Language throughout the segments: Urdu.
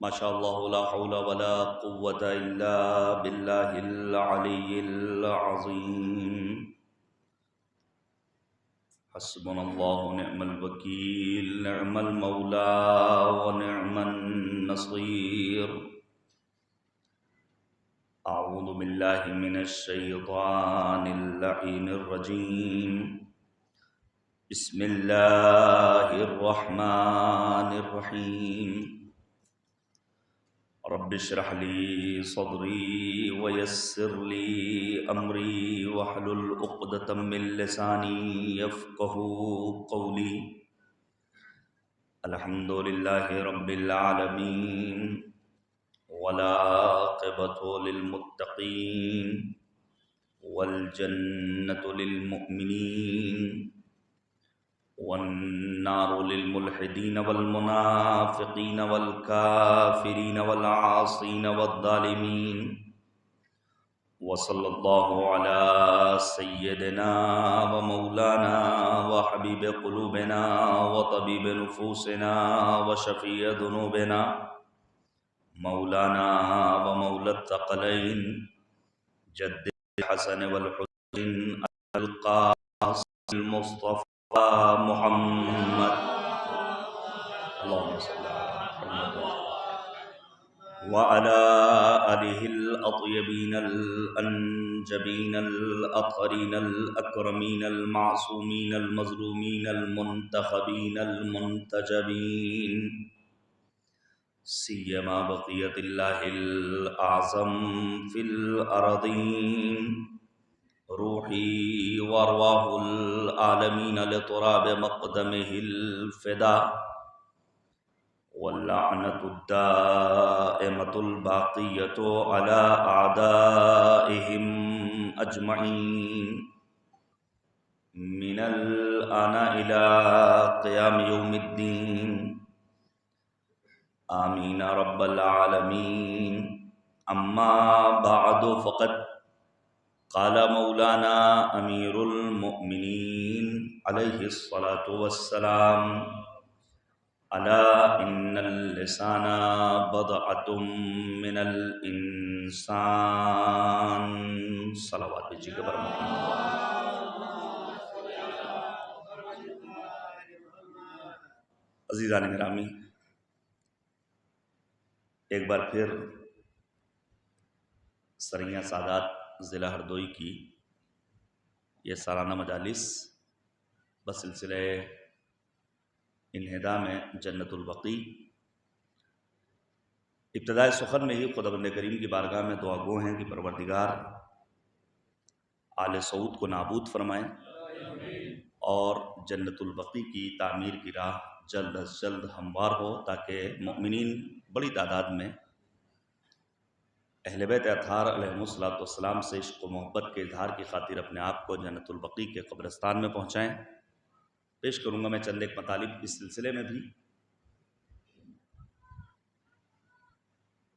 ما شاء الله لا حول ولا قوة إلا بالله العلي العظيم. حسبنا الله ونعم الوكيل، نعم المولى ونعم النصير. أعوذ بالله من الشيطان اللعين الرجيم. بسم الله الرحمن الرحيم. رب اشرح لي صدري ويسر لي أمري واحلل عقدة من لساني يفقه قولي. الحمد لله رب العالمين والعاقبة للمتقين والجنة للمؤمنين والنار للملحدين والمنافقين والكافرين والعاصين والظالمين. وصلى الله على سيدنا ومولانا وحبيب قلوبنا وطبيب نفوسنا وشفيع ذنوبنا مولانا ومولى الثقلين جد الحسن والحسين القاسم المصطفى محمد. اللهم صل على محمد وعلى آله الأطيبين الأنجبين الأطهرين الأكرمين المعصومين المظلومين المنتخبين المنتجبين، سيما بقية الله الأعظم في الأرضين، روحي وارواح العالمين لتراب مقدمه الفداء، واللعنة الدائمة الباقية على أعدائهم أجمعين من الآن إلى قيام يوم الدين. آمين رب العالمين. أما بعد فقد قال مولانا امیر المؤمنین علیہ الصلاۃ والسلام: الا ان اللسان بضعۃ من الانسان. صلوات بھیجیے گا برمائیں. عزیزان گرامی، ایک بار پھر سریا سادات ضلع ہردوئی کی یہ سالانہ مجالس بسلسلہ انہدام جنت البقیع. ابتدائے سخن میں ہی خداوند کریم کی بارگاہ میں دعا گو ہیں کہ پروردگار آل سعود کو نابود فرمائیں اور جنت البقیع کی تعمیر کی راہ جلد از جلد ہموار ہو، تاکہ مؤمنین بڑی تعداد میں اہل بیت اطہار علیہم الصلوۃ والسلام سے عشق و محبت کے اظہار کی خاطر اپنے آپ کو جنت البقیع کے قبرستان میں پہنچائیں. پیش کروں گا میں چند ایک مطالب اس سلسلے میں بھی.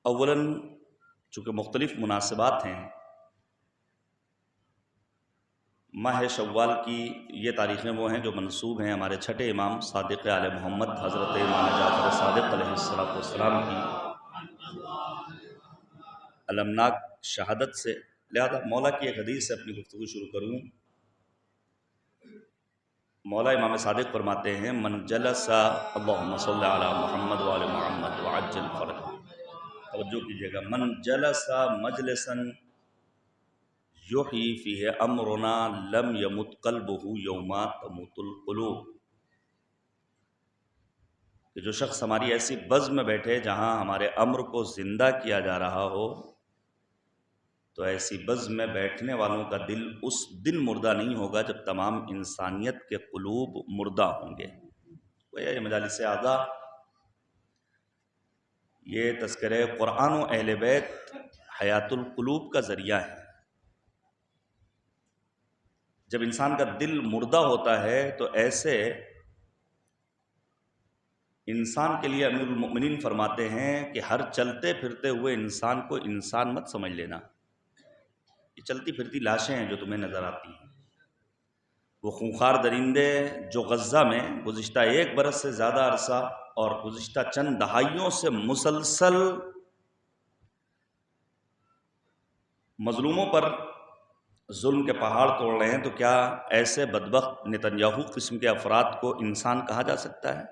اولاً چونکہ مختلف مناسبات ہیں، ماہ شوال کی یہ تاریخیں وہ ہیں جو منسوب ہیں ہمارے چھٹے امام صادق آل محمد حضرت امام جعفر صادق علیہ السلام کی المناک شہادت سے. لہذا مولا کی ایک حدیث سے اپنی گفتگو شروع کروں. مولا امام صادق فرماتے ہیں: من جلس، اللہم صل علی محمد وآل محمد وعجل فرج. توجہ کیجئے گا. من جلس مجلسا یحیی فیہ امرنا لم یمت قلبہ یوم تموت القلوب. کہ جو شخص ہماری ایسی بزم میں بیٹھے جہاں ہمارے امر کو زندہ کیا جا رہا ہو، تو ایسی بزم میں بیٹھنے والوں کا دل اس دن مردہ نہیں ہوگا جب تمام انسانیت کے قلوب مردہ ہوں گے. یہ مجالس اعضاء، یہ تذکرہ قرآن و اہل بیت حیات القلوب کا ذریعہ ہے. جب انسان کا دل مردہ ہوتا ہے تو ایسے انسان کے لیے امیر المؤمنین فرماتے ہیں کہ ہر چلتے پھرتے ہوئے انسان کو انسان مت سمجھ لینا. یہ چلتی پھرتی لاشیں ہیں جو تمہیں نظر آتی ہیں، وہ خونخوار درندے جو غزہ میں گزشتہ 1 برس سے زیادہ عرصہ اور گزشتہ چند دہائیوں سے مسلسل مظلوموں پر ظلم کے پہاڑ توڑ رہے ہیں، تو کیا ایسے بدبخت نتنیاہو قسم کے افراد کو انسان کہا جا سکتا ہے؟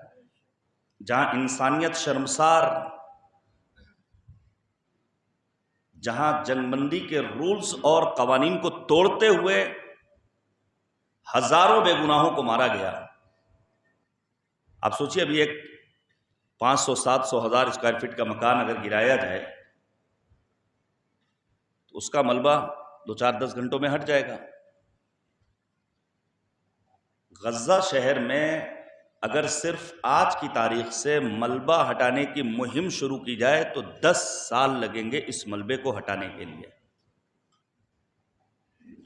جہاں انسانیت شرمسار، جہاں جنگ بندی کے رولز اور قوانین کو توڑتے ہوئے ہزاروں بے گناہوں کو مارا گیا۔ آپ سوچئے ابھی ایک 500 700 ہزار اسکوائر فٹ کا مکان اگر گرایا جائے تو اس کا ملبہ 2-4-10 گھنٹوں میں ہٹ جائے گا۔ غزہ شہر میں اگر صرف آج کی تاریخ سے ملبہ ہٹانے کی مہم شروع کی جائے تو 10 سال لگیں گے اس ملبے کو ہٹانے کے لیے۔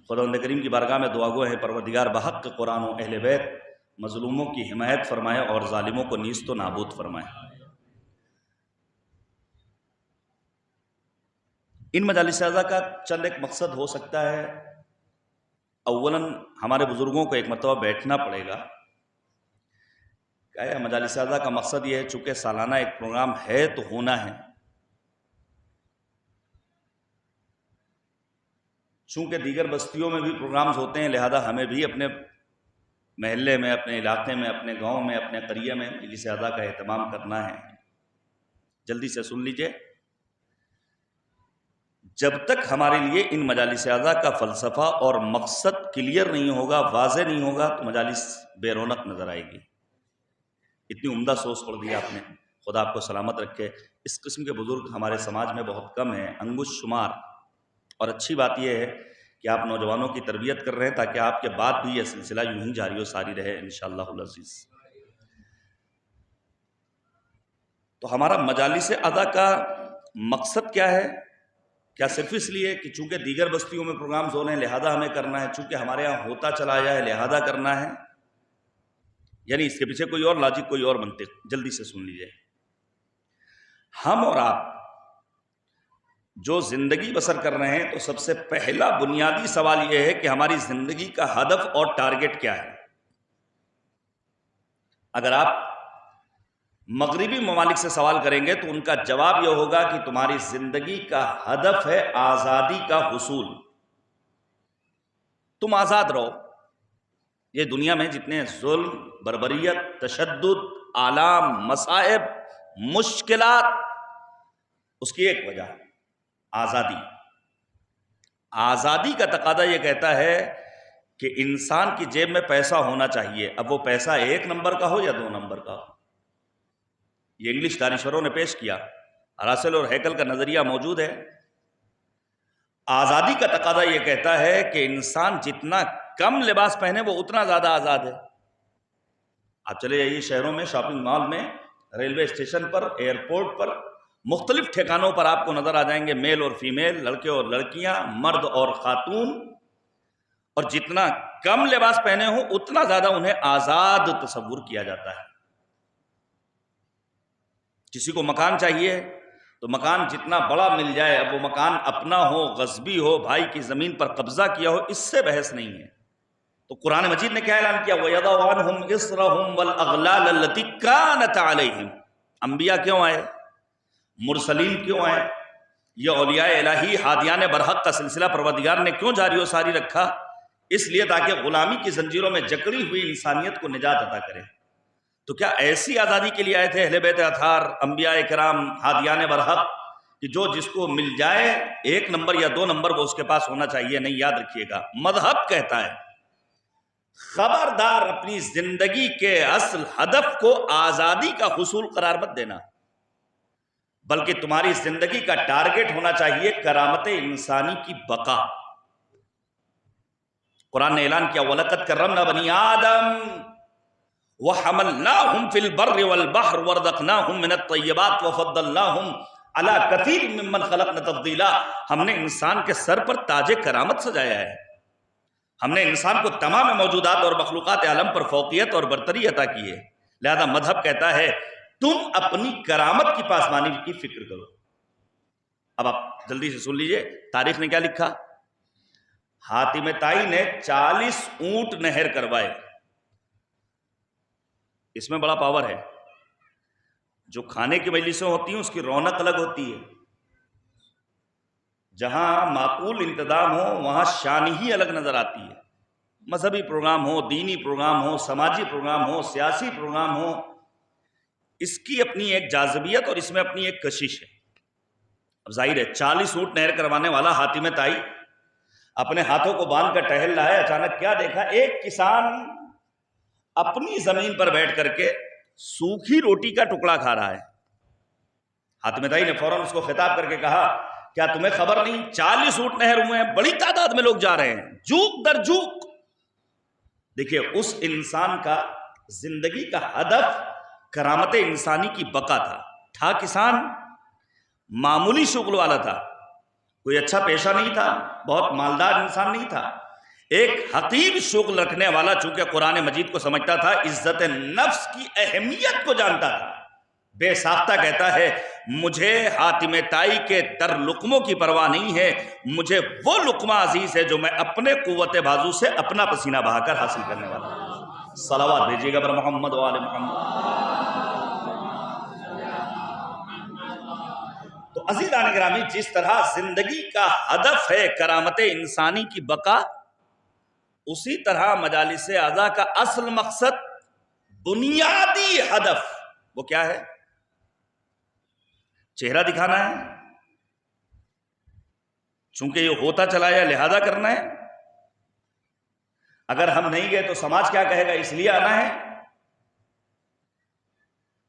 خداوند کریم کی بارگاہ میں دعا گو ہے پروردگار بحق قرآن و اہل بیت مظلوموں کی حمایت فرمائے اور ظالموں کو نیست و نابود فرمائے۔ ان مجالس اعزا کا چند ایک مقصد ہو سکتا ہے۔ اولاً ہمارے بزرگوں کو ایک مرتبہ بیٹھنا پڑے گا۔ مجالس اعزا کا مقصد یہ ہے چونکہ سالانہ ایک پروگرام ہے تو ہونا ہے، چونکہ دیگر بستیوں میں بھی پروگرامز ہوتے ہیں، لہذا ہمیں بھی اپنے محلے میں، اپنے علاقے میں، اپنے گاؤں میں، اپنے قریے میں مجلس اعزا کا اہتمام کرنا ہے۔ جلدی سے سن لیجئے، جب تک ہمارے لیے ان مجالس اعزا کا فلسفہ اور مقصد کلیئر نہیں ہوگا، واضح نہیں ہوگا، تو مجالس بے رونق نظر آئے گی۔ اتنی عمدہ سوچ پڑھ دی آپ نے، خدا آپ کو سلامت رکھے۔ اس قسم کے بزرگ ہمارے سماج میں بہت کم ہیں، انگشت شمار، اور اچھی بات یہ ہے کہ آپ نوجوانوں کی تربیت کر رہے ہیں تاکہ آپ کے بعد بھی یہ سلسلہ یوں ہی جاری و ساری رہے انشاءاللہ العزیز۔ تو ہمارا مجالس اعزا کا مقصد کیا ہے؟ کیا صرف اس لیے کہ چونکہ دیگر بستیوں میں پروگرامز ہو رہے ہیں لہذا ہمیں کرنا ہے، چونکہ ہمارے ہاں ہوتا چلا جائے لہذا کرنا ہے؟ یعنی اس کے پیچھے کوئی اور لاجک، کوئی اور منطق؟ جلدی سے سن لیجئے۔ ہم اور آپ جو زندگی بسر کر رہے ہیں تو سب سے پہلا بنیادی سوال یہ ہے کہ ہماری زندگی کا ہدف اور ٹارگٹ کیا ہے؟ اگر آپ مغربی ممالک سے سوال کریں گے تو ان کا جواب یہ ہوگا کہ تمہاری زندگی کا ہدف ہے آزادی کا حصول، تم آزاد رہو۔ یہ دنیا میں جتنے ظلم، بربریت، تشدد، آلام، مصائب، مشکلات، اس کی ایک وجہ آزادی۔ آزادی کا تقاضا یہ کہتا ہے کہ انسان کی جیب میں پیسہ ہونا چاہیے، اب وہ پیسہ 1 نمبر کا ہو یا 2 نمبر کا ہو۔ یہ انگلش دانشوروں نے پیش کیا، راسل اور ہیکل کا نظریہ موجود ہے۔ آزادی کا تقاضا یہ کہتا ہے کہ انسان جتنا کم لباس پہنے وہ اتنا زیادہ آزاد ہے۔ آپ چلے جائیے شہروں میں، شاپنگ مال میں، ریلوے اسٹیشن پر، ایئرپورٹ پر، مختلف ٹھکانوں پر آپ کو نظر آ جائیں گے میل اور فیمیل، لڑکے اور لڑکیاں، مرد اور خاتون، اور جتنا کم لباس پہنے ہوں اتنا زیادہ انہیں آزاد تصور کیا جاتا ہے۔ کسی کو مکان چاہیے تو مکان جتنا بڑا مل جائے، اب وہ مکان اپنا ہو، غصبی ہو، بھائی کی زمین پر قبضہ کیا ہو، اس سے بحث نہیں ہے۔ تو قرآن مجید نے کیا اعلان کیا؟ وَيَضَعُ عَنْهُمْ إِصْرَهُمْ وَالْأَغْلَالَ الَّتِي كَانَتْ عَلَيْهِمْ۔ انبیاء کیوں آئے؟ مرسلین کیوں آئے؟ یہ اولیاء الہی ہادیان برحق کا سلسلہ پروردگار نے کیوں جاری و ساری رکھا؟ اس لیے تاکہ غلامی کی زنجیروں میں جکڑی ہوئی انسانیت کو نجات عطا کرے۔ تو کیا ایسی آزادی کے لیے آئے تھے اہل بیت اطہار، انبیاء کرام، ہادیان برحق، کہ جو جس کو مل جائے 1 نمبر یا 2 نمبر وہ اس کے پاس ہونا چاہیے؟ نہیں، یاد رکھیے گا، مذہب کہتا ہے خبردار اپنی زندگی کے اصل ہدف کو آزادی کا حصول قرار مت دینا، بلکہ تمہاری زندگی کا ٹارگٹ ہونا چاہیے کرامت انسانی کی بقا۔ قرآن نے اعلان کیا وَلَقَدْ كَرَّمْنَا بَنِي آدَمَ وَحَمَلْنَاهُمْ فِي الْبَرِّ وَالْبَحْرِ وَرَزَقْنَاهُمْ مِنَ الطَّيِّبَاتِ وَفَضَّلْنَاهُمْ عَلَى كَثِيرٍ مِّمَّنْ خَلَقْنَا تَفْضِيلًا۔ ہم نے انسان کے سر پر تاج کرامت سجایا ہے، ہم نے انسان کو تمام موجودات اور مخلوقات عالم پر فوقیت اور برتری عطا کی ہے۔ لہذا مذہب کہتا ہے تم اپنی کرامت کی پاسبانی کی فکر کرو۔ اب آپ جلدی سے سن لیجئے تاریخ نے کیا لکھا۔ حاتم طائی نے 40 اونٹ نہر کروائے، اس میں بڑا پاور ہے۔ جو کھانے کی مجلسیں ہوتی ہیں اس کی رونق الگ ہوتی ہے، جہاں معقول انتظام ہو وہاں شان ہی الگ نظر آتی ہے۔ مذہبی پروگرام ہو، دینی پروگرام ہو، سماجی پروگرام ہو، سیاسی پروگرام ہو، اس کی اپنی ایک جاذبیت اور اس میں اپنی ایک کشش ہے۔ اب ظاہر ہے 40 اونٹ نہر کروانے والا حاتم طائی اپنے ہاتھوں کو باندھ کر ٹہل رہا ہے، اچانک کیا دیکھا؟ ایک کسان اپنی زمین پر بیٹھ کر کے سوکھی روٹی کا ٹکڑا کھا رہا ہے۔ حاتم طائی نے فوراً اس کو خطاب کر کے کہا، کیا تمہیں خبر نہیں 40 اونٹ نہر ہوئے ہیں، بڑی تعداد میں لوگ جا رہے ہیں، جوک در جوک۔ دیکھیے اس انسان کا زندگی کا ہدف کرامت انسانی کی بقا تھا کسان معمولی شغل والا تھا، کوئی اچھا پیشہ نہیں تھا، بہت مالدار انسان نہیں تھا، ایک حقیر شغل رکھنے والا، چونکہ قرآن مجید کو سمجھتا تھا، عزت نفس کی اہمیت کو جانتا تھا، بے ساختہ کہتا ہے مجھے حاتم طائی کے در لقموں کی پرواہ نہیں ہے، مجھے وہ لقمہ عزیز ہے جو میں اپنے قوت بازو سے اپنا پسینہ بہا کر حاصل کرنے والا ہوں۔ صلوات بھیجیے گا پر محمد و آل محمد۔ تو عزیزان گرامی، جس طرح زندگی کا ہدف ہے کرامت انسانی کی بقا، اسی طرح مجالس اعضاء کا اصل مقصد، بنیادی ہدف وہ کیا ہے؟ چہرہ دکھانا ہے، چونکہ یہ ہوتا چلا یا لہذا کرنا ہے۔ اگر ہم نہیں گئے تو سماج کیا کہے گا، اس لیے آنا ہے۔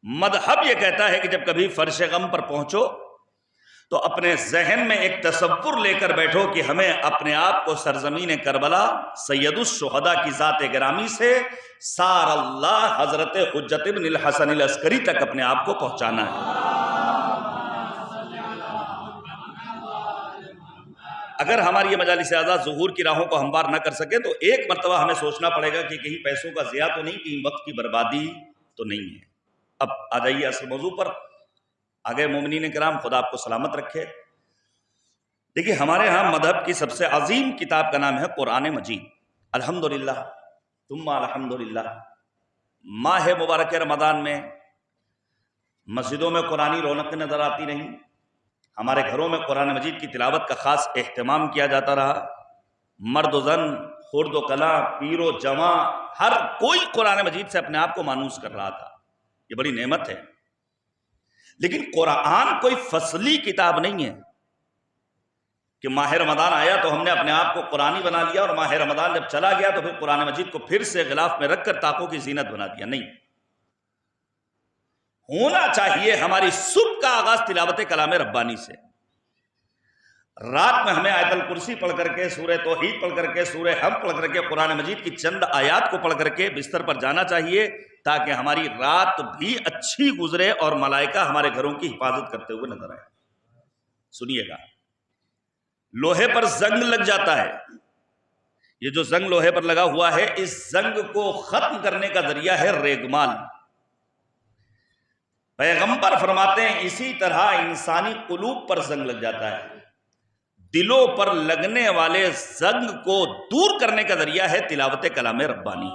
مذہب یہ کہتا ہے کہ جب کبھی فرش غم پر پہنچو تو اپنے ذہن میں ایک تصور لے کر بیٹھو کہ ہمیں اپنے آپ کو سرزمین کربلا سید الشہداء کی ذات گرامی سے سار اللہ حضرت حجت ابن الحسن العسکری تک اپنے آپ کو پہنچانا ہے۔ اگر ہماری یہ مجالس اعضاء ظہور کی راہوں کو ہموار نہ کر سکے تو ایک مرتبہ ہمیں سوچنا پڑے گا کہ کہیں پیسوں کا ضیاع تو نہیں، کہیں وقت کی بربادی تو نہیں ہے۔ اب آ جائیے اصل موضوع پر۔ آگے مومنین کرام، خدا آپ کو سلامت رکھے۔ دیکھیے ہمارے ہاں مذہب کی سب سے عظیم کتاب کا نام ہے قرآن مجید۔ الحمدللہ ثم الحمدللہ، ماہ مبارک رمضان میں مسجدوں میں قرآنی رونقیں نظر آتی رہیں، ہمارے گھروں میں قرآن مجید کی تلاوت کا خاص اہتمام کیا جاتا رہا، مرد و زن، خرد و کلاں، پیر و جواں، ہر کوئی قرآن مجید سے اپنے آپ کو مانوس کر رہا تھا۔ یہ بڑی نعمت ہے۔ لیکن قرآن کوئی فصلی کتاب نہیں ہے کہ ماہ رمضان آیا تو ہم نے اپنے آپ کو قرآنی بنا لیا اور ماہ رمضان جب چلا گیا تو پھر قرآن مجید کو پھر سے غلاف میں رکھ کر طاقوں کی زینت بنا دیا۔ نہیں، ہونا چاہیے ہماری صبح کا آغاز تلاوت کلام ربانی سے، رات میں ہمیں آیت الکرسی پڑھ کر کے، سورہ توحید پڑھ کر کے، سورہ حمد پڑھ کر کے، قرآن مجید کی چند آیات کو پڑھ کر کے بستر پر جانا چاہیے تاکہ ہماری رات بھی اچھی گزرے اور ملائکہ ہمارے گھروں کی حفاظت کرتے ہوئے نظر آئے۔ سنیے گا، لوہے پر زنگ لگ جاتا ہے، یہ جو زنگ لوہے پر لگا ہوا ہے، اس زنگ کو ختم کرنے کا ذریعہ ہے ریگمال۔ پیغمبر فرماتے ہیں اسی طرح انسانی قلوب پر زنگ لگ جاتا ہے، دلوں پر لگنے والے زنگ کو دور کرنے کا ذریعہ ہے تلاوت کلام ربانی۔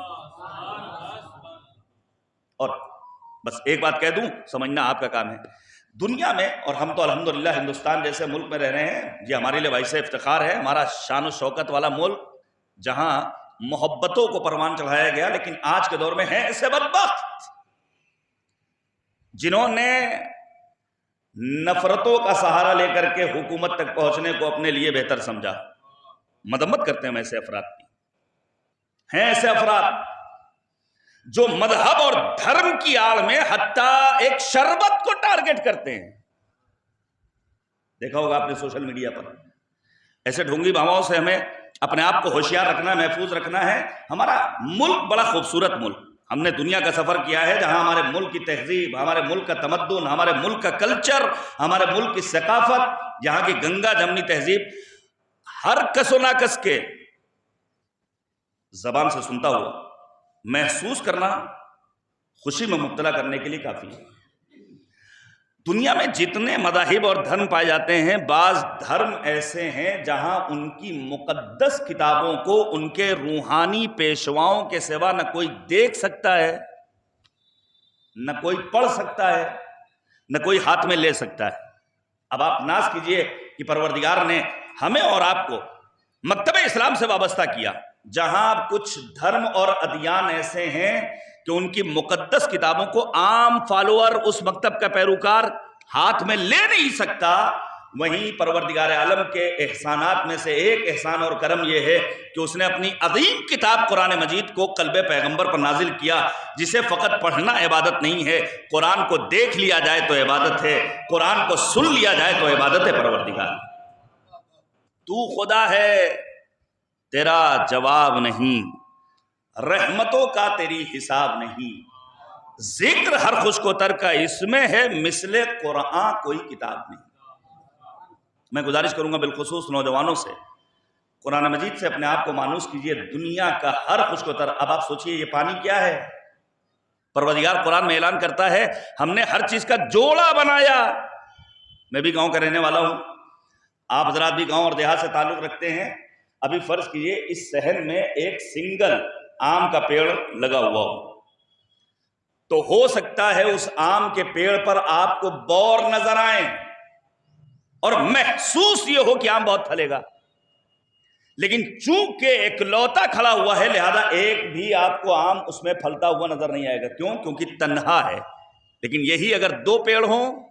اور بس ایک بات کہہ دوں، سمجھنا آپ کا کام ہے۔ دنیا میں، اور ہم تو الحمدللہ ہندوستان جیسے ملک میں رہ رہے ہیں، یہ ہمارے لیے باعث افتخار ہے، ہمارا شان و شوکت والا ملک جہاں محبتوں کو پروان چڑھایا گیا، لیکن آج کے دور میں ہیں ایسے بدبخت جنہوں نے نفرتوں کا سہارا لے کر کے حکومت تک پہنچنے کو اپنے لیے بہتر سمجھا۔ مذمت کرتے ہیں ایسے افراد کی۔ ہیں ایسے افراد جو مذہب اور دھرم کی آڑ میں حتیٰ ایک شربت کو ٹارگٹ کرتے ہیں۔ دیکھا ہوگا آپ نے سوشل میڈیا پر، ایسے ڈھونگی بھاواؤں سے ہمیں اپنے آپ کو ہوشیار رکھنا، محفوظ رکھنا ہے۔ ہمارا ملک بڑا خوبصورت ملک، ہم نے دنیا کا سفر کیا ہے جہاں ہمارے ملک کی تہذیب، ہمارے ملک کا تمدن، ہمارے ملک کا کلچر، ہمارے ملک کی ثقافت، یہاں کی گنگا جمنی تہذیب ہر کس و ناکس کے زبان سے سنتا ہوا محسوس کرنا خوشی میں مبتلا کرنے کے لیے کافی ہے۔ دنیا میں جتنے مذاہب اور دھرم پائے جاتے ہیں، بعض دھرم ایسے ہیں جہاں ان کی مقدس کتابوں کو ان کے روحانی پیشواؤں کے سوا نہ کوئی دیکھ سکتا ہے، نہ کوئی پڑھ سکتا ہے، نہ کوئی ہاتھ میں لے سکتا ہے۔ اب آپ ناز کیجئے کہ پروردگار نے ہمیں اور آپ کو مکتب اسلام سے وابستہ کیا، جہاں کچھ دھرم اور ادیان ایسے ہیں کہ ان کی مقدس کتابوں کو عام فالوور، اس مکتب کا پیروکار ہاتھ میں لے نہیں سکتا۔ وہیں پروردگار عالم کے احسانات میں سے ایک احسان اور کرم یہ ہے کہ اس نے اپنی عظیم کتاب قرآن مجید کو قلب پیغمبر پر نازل کیا، جسے فقط پڑھنا عبادت نہیں ہے، قرآن کو دیکھ لیا جائے تو عبادت ہے، قرآن کو سن لیا جائے تو عبادت ہے۔ پروردگار تو خدا ہے، تیرا جواب نہیں، رحمتوں کا تیری حساب نہیں، ذکر ہر خوشک و تر کا اس میں ہے، مثل قرآن کوئی کتاب نہیں۔ میں گزارش کروں گا بالخصوص نوجوانوں سے، قرآن مجید سے اپنے آپ کو مانوس کیجئے، دنیا کا ہر خوشک و تر۔ اب آپ سوچئے یہ پانی کیا ہے؟ پروردگار قرآن میں اعلان کرتا ہے ہم نے ہر چیز کا جوڑا بنایا۔ میں بھی گاؤں کا رہنے والا ہوں، آپ حضرات بھی گاؤں اور دیہات سے تعلق رکھتے ہیں۔ ابھی فرض کیجئے اس شہر میں ایک سنگل آم کا پیڑ لگا ہوا ہو، تو ہو سکتا ہے اس آم کے پیڑ پر آپ کو بور نظر آئیں اور محسوس یہ ہو کہ آم بہت پھلے گا، لیکن چونکہ اکلوتا کھڑا ہوا ہے لہذا ایک بھی آپ کو آم اس میں پھلتا ہوا نظر نہیں آئے گا۔ کیوں؟ کیونکہ تنہا ہے۔ لیکن یہی اگر دو پیڑ ہوں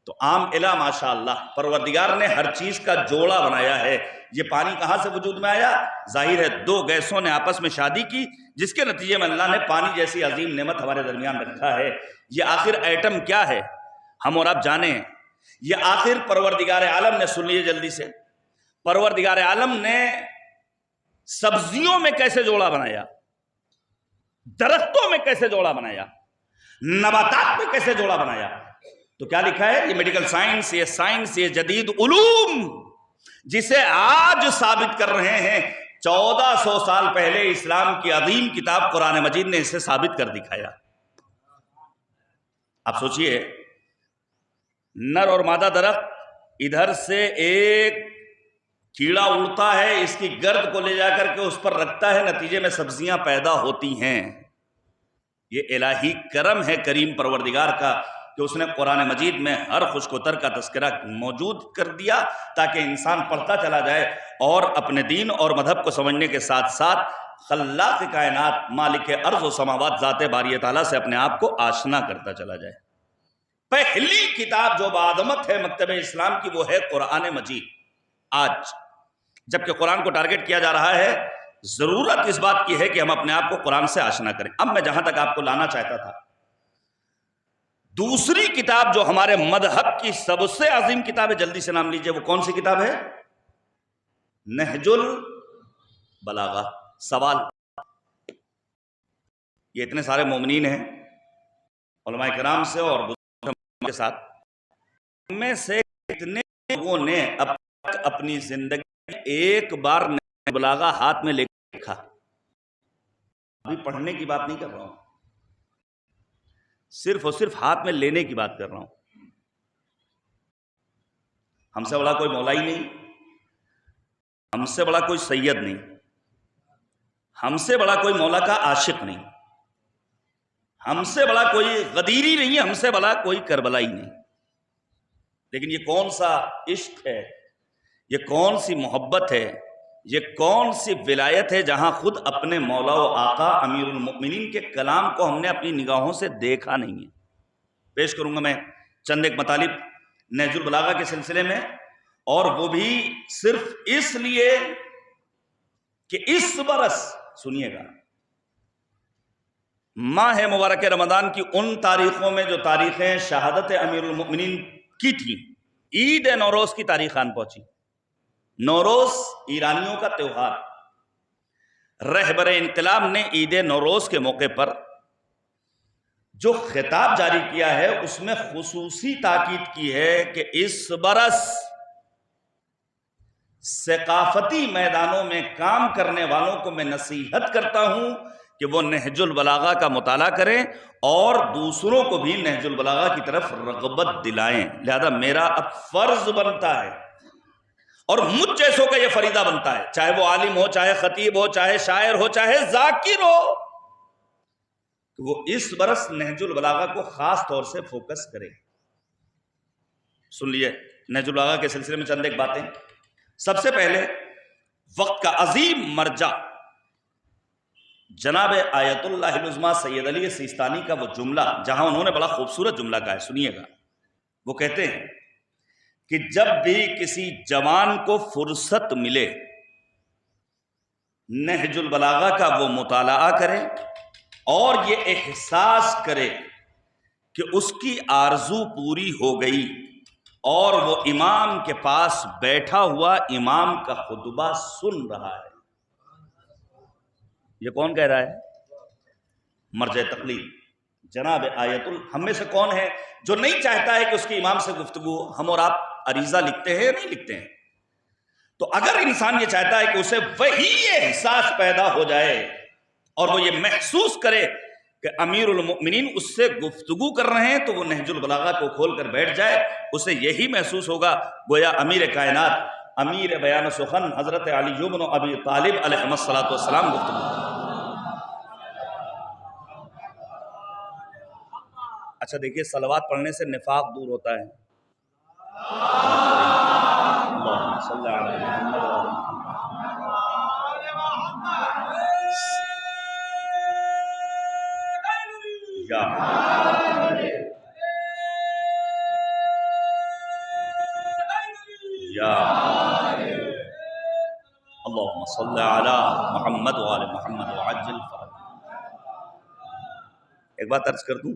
تو عام الا ماشاء اللہ، پروردگار نے ہر چیز کا جوڑا بنایا ہے۔ یہ پانی کہاں سے وجود میں آیا؟ ظاہر ہے دو گیسوں نے آپس میں شادی کی، جس کے نتیجے میں اللہ نے پانی جیسی عظیم نعمت ہمارے درمیان رکھا ہے۔ یہ آخر ایٹم کیا ہے ہم اور آپ جانیں، یہ آخر پروردگار عالم نے، سن لیے جلدی سے، پروردگار عالم نے سبزیوں میں کیسے جوڑا بنایا، درختوں میں کیسے جوڑا بنایا، نباتات میں کیسے جوڑا بنایا۔ تو کیا لکھا ہے؟ یہ میڈیکل سائنس، یہ جدید علوم جسے آج ثابت کر رہے ہیں، 1400 سال پہلے اسلام کی عظیم کتاب قرآن مجید نے اسے ثابت کر دکھایا۔ آپ سوچئے نر اور مادہ درخت، ادھر سے ایک کیڑا اڑتا ہے، اس کی گرد کو لے جا کر کے اس پر رکھتا ہے، نتیجے میں سبزیاں پیدا ہوتی ہیں۔ یہ الہی کرم ہے کریم پروردگار کا کہ اس نے قرآن مجید میں ہر خوشک و تر کا تذکرہ موجود کر دیا تاکہ انسان پڑھتا چلا جائے اور اپنے دین اور مذہب کو سمجھنے کے ساتھ ساتھ خلاق کائنات، مالک ارض و سماوات، ذات باری تعالیٰ سے اپنے آپ کو آشنا کرتا چلا جائے۔ پہلی کتاب جو بعظمت ہے مکتب اسلام کی وہ ہے قرآن مجید۔ آج جبکہ قرآن کو ٹارگٹ کیا جا رہا ہے، ضرورت اس بات کی ہے کہ ہم اپنے آپ کو قرآن سے آشنا کریں۔ اب میں جہاں تک آپ کو لانا چاہتا تھا، دوسری کتاب جو ہمارے مذہب کی سب سے عظیم کتاب ہے، جلدی سے نام لیجئے، وہ کون سی کتاب ہے؟ نہج البلاغہ۔ سوال، یہ اتنے سارے مومنین ہیں علماء کرام سے اور بزرگوں کے ساتھ، ان میں سے کتنے لوگوں نے اب تک اپنی زندگی میں ایک بار نہج البلاغہ ہاتھ میں لے کر لکھا؟ ابھی پڑھنے کی بات نہیں کر رہا ہوں، صرف اور صرف ہاتھ میں لینے کی بات کر رہا ہوں۔ ہم سے بڑا کوئی مولائی نہیں، ہم سے بڑا کوئی سید نہیں، ہم سے بڑا کوئی مولا کا عاشق نہیں، ہم سے بڑا کوئی غدیری نہیں، ہم سے بڑا کوئی کربلائی نہیں۔ لیکن یہ کون سا عشق ہے، یہ کون سی محبت ہے، یہ کون سی ولایت ہے جہاں خود اپنے مولا و آقا امیر المؤمنین کے کلام کو ہم نے اپنی نگاہوں سے دیکھا نہیں ہے۔ پیش کروں گا میں چند ایک مطالب نہج البلاغہ کے سلسلے میں، اور وہ بھی صرف اس لیے کہ اس برس سنیے گا ماہ مبارک رمضان کی ان تاریخوں میں جو تاریخیں شہادت امیر المؤمنین کی تھیں، عید نوروز کی تاریخ آن پہنچی۔ نوروز ایرانیوں کا تہوار، رہبر انقلاب نے عید نوروز کے موقع پر جو خطاب جاری کیا ہے اس میں خصوصی تاکید کی ہے کہ اس برس ثقافتی میدانوں میں کام کرنے والوں کو میں نصیحت کرتا ہوں کہ وہ نہج البلاغہ کا مطالعہ کریں اور دوسروں کو بھی نہج البلاغہ کی طرف رغبت دلائیں۔ لہذا میرا اب فرض بنتا ہے اور مجھ جیسوں کا یہ فریضہ بنتا ہے، چاہے وہ عالم ہو، چاہے خطیب ہو، چاہے شاعر ہو، چاہے ذاکر ہو، کہ وہ اس برس نہج البلاغہ کو خاص طور سے فوکس کرے۔ سن لیے نہج البلاغہ کے سلسلے میں چند ایک باتیں. سب سے پہلے وقت کا عظیم مرجع جناب آیت اللہ العظمیٰ سید علی سیستانی کا وہ جملہ، جہاں انہوں نے بڑا خوبصورت جملہ کہا ہے، سنیے گا. وہ کہتے ہیں کہ جب بھی کسی جوان کو فرصت ملے نہج البلاغہ کا وہ مطالعہ کرے اور یہ احساس کرے کہ اس کی آرزو پوری ہو گئی اور وہ امام کے پاس بیٹھا ہوا امام کا خطبہ سن رہا ہے. یہ کون کہہ رہا ہے؟ مرجع تقلید جناب آیت ہم میں سے کون ہے جو نہیں چاہتا ہے کہ اس کی امام سے گفتگو ہو؟ ہم اور آپ عریضہ لکھتے ہیں یا نہیں لکھتے ہیں؟ تو اگر انسان یہ چاہتا ہے کہ اسے وہی احساس پیدا ہو جائے اور وہ یہ محسوس کرے کہ امیر المؤمنین اس سے گفتگو کر رہے ہیں، تو وہ نہج البلاغہ کو کھول کر بیٹھ جائے. اسے یہی محسوس ہوگا گویا امیر کائنات، امیر بیان سخن حضرت علی بن ابی طالب علیہ السلام گفتگو. اچھا دیکھیے، صلوات پڑھنے سے نفاق دور ہوتا ہے. اللہم صلی علی محمد یا اللہم صلی علی محمد وآل محمد وعجل فرج. ایک بات عرض کر دوں،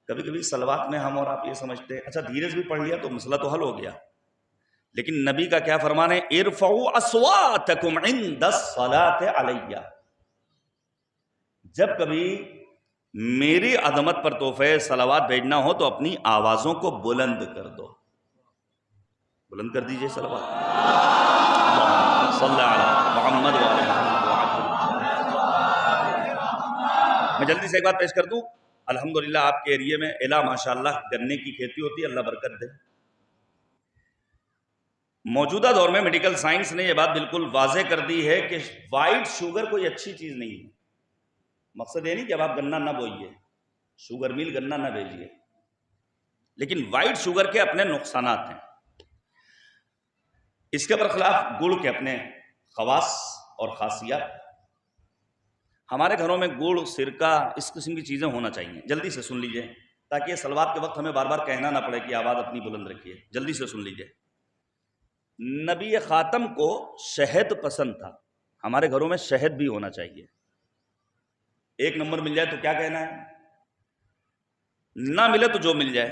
کبھی کبھی صلوات میں ہم اور آپ یہ سمجھتے ہیں اچھا دھیرے سے بھی پڑھ لیا تو مسئلہ تو حل ہو گیا، لیکن نبی کا کیا فرمان ہے؟ ارفعوا اصواتکم عند الصلاۃ علیہ. جب کبھی میری عظمت پر تحفہ صلوات بھیجنا ہو تو اپنی آوازوں کو بلند کر دو. بلند کر دیجئے صلوات. صلی علی محمد وعلی محمد وعجل. میں جلدی سے ایک بات پیش کر دوں. الحمدللہ آپ کے ایریے میں الہ ماشاءاللہ گنے کی کھیتی ہوتی ہے، اللہ برکت دے. موجودہ دور میں میڈیکل سائنس نے یہ بات بالکل واضح کر دی ہے کہ وائٹ شوگر کوئی اچھی چیز نہیں ہے. مقصد یہ نہیں کہ اب آپ گنا نہ بوئیے، شوگر میل گنا نہ بھیجیے، لیکن وائٹ شوگر کے اپنے نقصانات ہیں. اس کے برخلاف گڑ کے اپنے خواص اور خاصیات. ہمارے گھروں میں گڑ، سرکہ، اس قسم کی چیزیں ہونا چاہیے. جلدی سے سن لیجئے تاکہ یہ صلوات کے وقت ہمیں بار بار کہنا نہ پڑے کہ آواز اپنی بلند رکھیے. جلدی سے سن لیجئے. نبی خاتم کو شہد پسند تھا. ہمارے گھروں میں شہد بھی ہونا چاہیے. ایک نمبر مل جائے تو کیا کہنا ہے، نہ ملے تو جو مل جائے.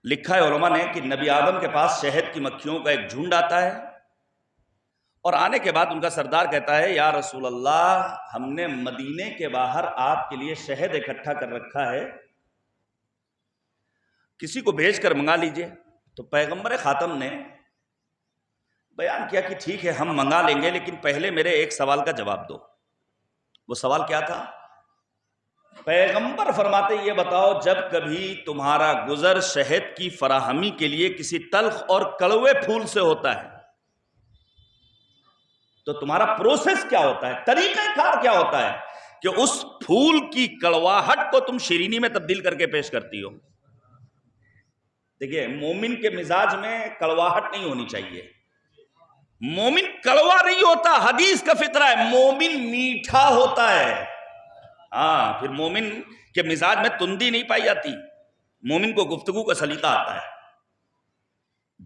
لکھا ہے علماء نے کہ نبی آدم کے پاس شہد کی مکھیوں کا ایک جھنڈ آتا ہے اور آنے کے بعد ان کا سردار کہتا ہے یا رسول اللہ، ہم نے مدینے کے باہر آپ کے لیے شہد اکٹھا کر رکھا ہے، کسی کو بھیج کر منگا لیجئے. تو پیغمبر خاتم نے بیان کیا کہ ٹھیک ہے ہم منگا لیں گے، لیکن پہلے میرے ایک سوال کا جواب دو. وہ سوال کیا تھا؟ پیغمبر فرماتے یہ بتاؤ جب کبھی تمہارا گزر شہد کی فراہمی کے لیے کسی تلخ اور کڑوے پھول سے ہوتا ہے تو تمہارا پروسیس کیا ہوتا ہے، طریقہ کار کیا ہوتا ہے کہ اس پھول کی کڑواہٹ کو تم شیرینی میں تبدیل کر کے پیش کرتی ہو. دیکھیے، مومن کے مزاج میں کڑواہٹ نہیں ہونی چاہیے. مومن کڑوا نہیں ہوتا، حدیث کا فطرہ ہے. مومن میٹھا ہوتا ہے. ہاں، پھر مومن کے مزاج میں تندی نہیں پائی جاتی. مومن کو گفتگو کا سلیقہ آتا ہے.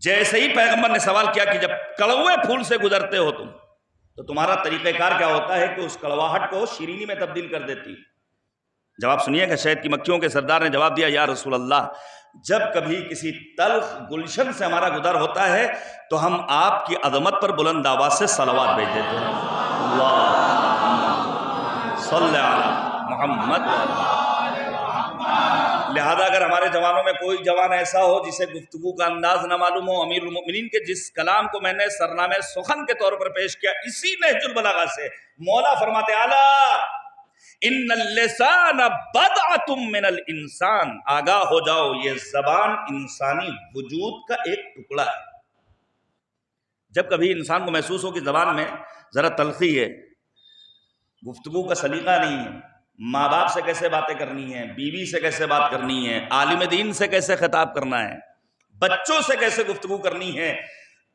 جیسے ہی پیغمبر نے سوال کیا کہ جب کڑوے پھول سے گزرتے ہو تم تو تمہارا طریقہ کار کیا ہوتا ہے کہ اس کڑواہٹ کو شیرینی میں تبدیل کر دیتی. جواب سنیے کہ شہد کی مکھیوں کے سردار نے جواب دیا یا رسول اللہ، جب کبھی کسی تلخ گلشن سے ہمارا گزر ہوتا ہے تو ہم آپ کی عظمت پر بلند آواز سے صلوات بھیج دیتے ہیں. اللہ صلی علی محمد. لہذا اگر ہمارے جوانوں میں کوئی جوان ایسا ہو جسے گفتگو کا انداز نہ معلوم ہو، امیر المؤمنین کے جس کلام کو میں نے سرنامے سخن کے طور پر پیش کیا اسی نہج البلاغہ سے، مولا فرماتے اعلیٰ ان اللسان بدعۃ من الانسان، آگاہ ہو جاؤ یہ زبان انسانی وجود کا ایک ٹکڑا ہے. جب کبھی انسان کو محسوس ہو کہ زبان میں ذرا تلخی ہے، گفتگو کا سلیقہ نہیں ہے، ماں باپ سے کیسے باتیں کرنی ہیں، بیوی سے کیسے بات کرنی ہے، عالم دین سے کیسے خطاب کرنا ہے، بچوں سے کیسے گفتگو کرنی ہے،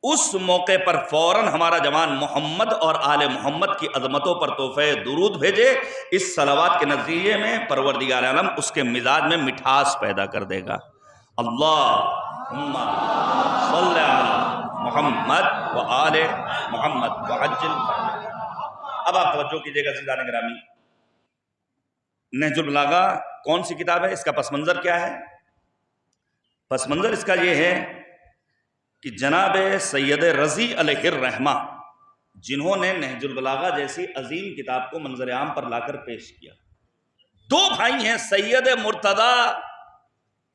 اس موقع پر فوراً ہمارا جوان محمد اور آل محمد کی عظمتوں پر تحفہ درود بھیجے. اس صلوات کے نتیجے میں پروردگار عالم اس کے مزاج میں مٹھاس پیدا کر دے گا. اللہم صلی علی محمد و آل محمد وعجل. اب آپ توجہ کیجئے گا عزیزان گرامی، نہج البلاغہ کون سی کتاب ہے، اس کا پس منظر کیا ہے؟ پس منظر اس کا یہ ہے کہ جناب سید رضی علیہ الرحمہ جنہوں نے نہج البلاغہ جیسی عظیم کتاب کو منظر عام پر لا کر پیش کیا، دو بھائی ہیں، سید مرتضی،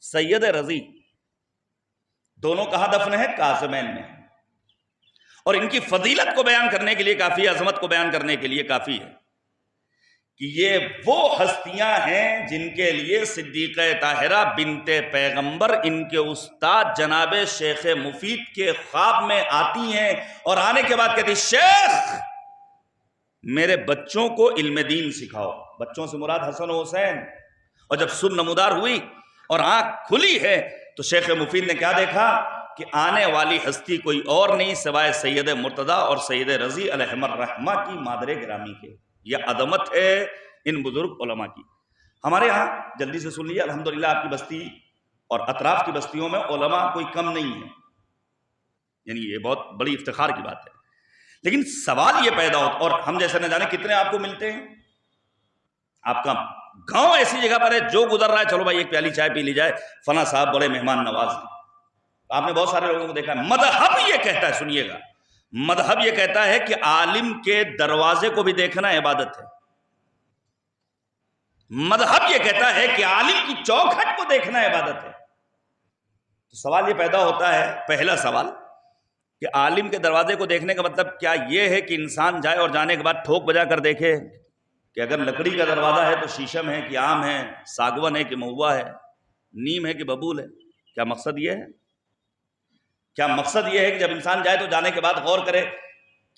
سید رضی، دونوں کہاں دفن ہے؟ قاسمین میں. اور ان کی فضیلت کو بیان کرنے کے لیے کافی ہے، عظمت کو بیان کرنے کے لیے کافی ہے کہ یہ وہ ہستیاں ہیں جن کے لیے صدیقہ طاہرہ بنت پیغمبر ان کے استاد جناب شیخ مفید کے خواب میں آتی ہیں اور آنے کے بعد کہتی شیخ میرے بچوں کو علم دین سکھاؤ. بچوں سے مراد حسن و حسین. اور جب سن نمودار ہوئی اور آنکھ کھلی ہے تو شیخ مفید نے کیا دیکھا کہ آنے والی ہستی کوئی اور نہیں سوائے سید مرتضی اور سید رضی علیہم الرحمہ کی مادر گرامی کے. یہ عظمت ہے ان بزرگ علماء کی. ہمارے ہاں جلدی سے سن لیجیے، الحمدللہ آپ کی بستی اور اطراف کی بستیوں میں علماء کوئی کم نہیں ہے، یعنی یہ بہت بڑی افتخار کی بات ہے. لیکن سوال یہ پیدا ہوتا، اور ہم جیسے نہ جانے کتنے آپ کو ملتے ہیں. آپ کا گاؤں ایسی جگہ پر ہے جو گزر رہا ہے چلو بھائی ایک پیالی چائے پی لی جائے، فلاں صاحب بڑے مہمان نواز ہیں. آپ نے بہت سارے لوگوں کو دیکھا ہے. مذہب یہ کہتا ہے، سنیے گا، مذہب یہ کہتا ہے کہ عالم کے دروازے کو بھی دیکھنا عبادت ہے. مذہب یہ کہتا ہے کہ عالم کی چوکھٹ کو دیکھنا عبادت ہے. تو سوال یہ پیدا ہوتا ہے، پہلا سوال کہ عالم کے دروازے کو دیکھنے کا مطلب کیا یہ ہے کہ انسان جائے اور جانے کے بعد ٹھوک بجا کر دیکھے کہ اگر لکڑی کا دروازہ ہے تو شیشم ہے کہ آم ہے، ساگون ہے کہ مہوا ہے، نیم ہے کہ ببول ہے؟ کیا مقصد یہ ہے؟ کیا مقصد یہ ہے کہ جب انسان جائے تو جانے کے بعد غور کرے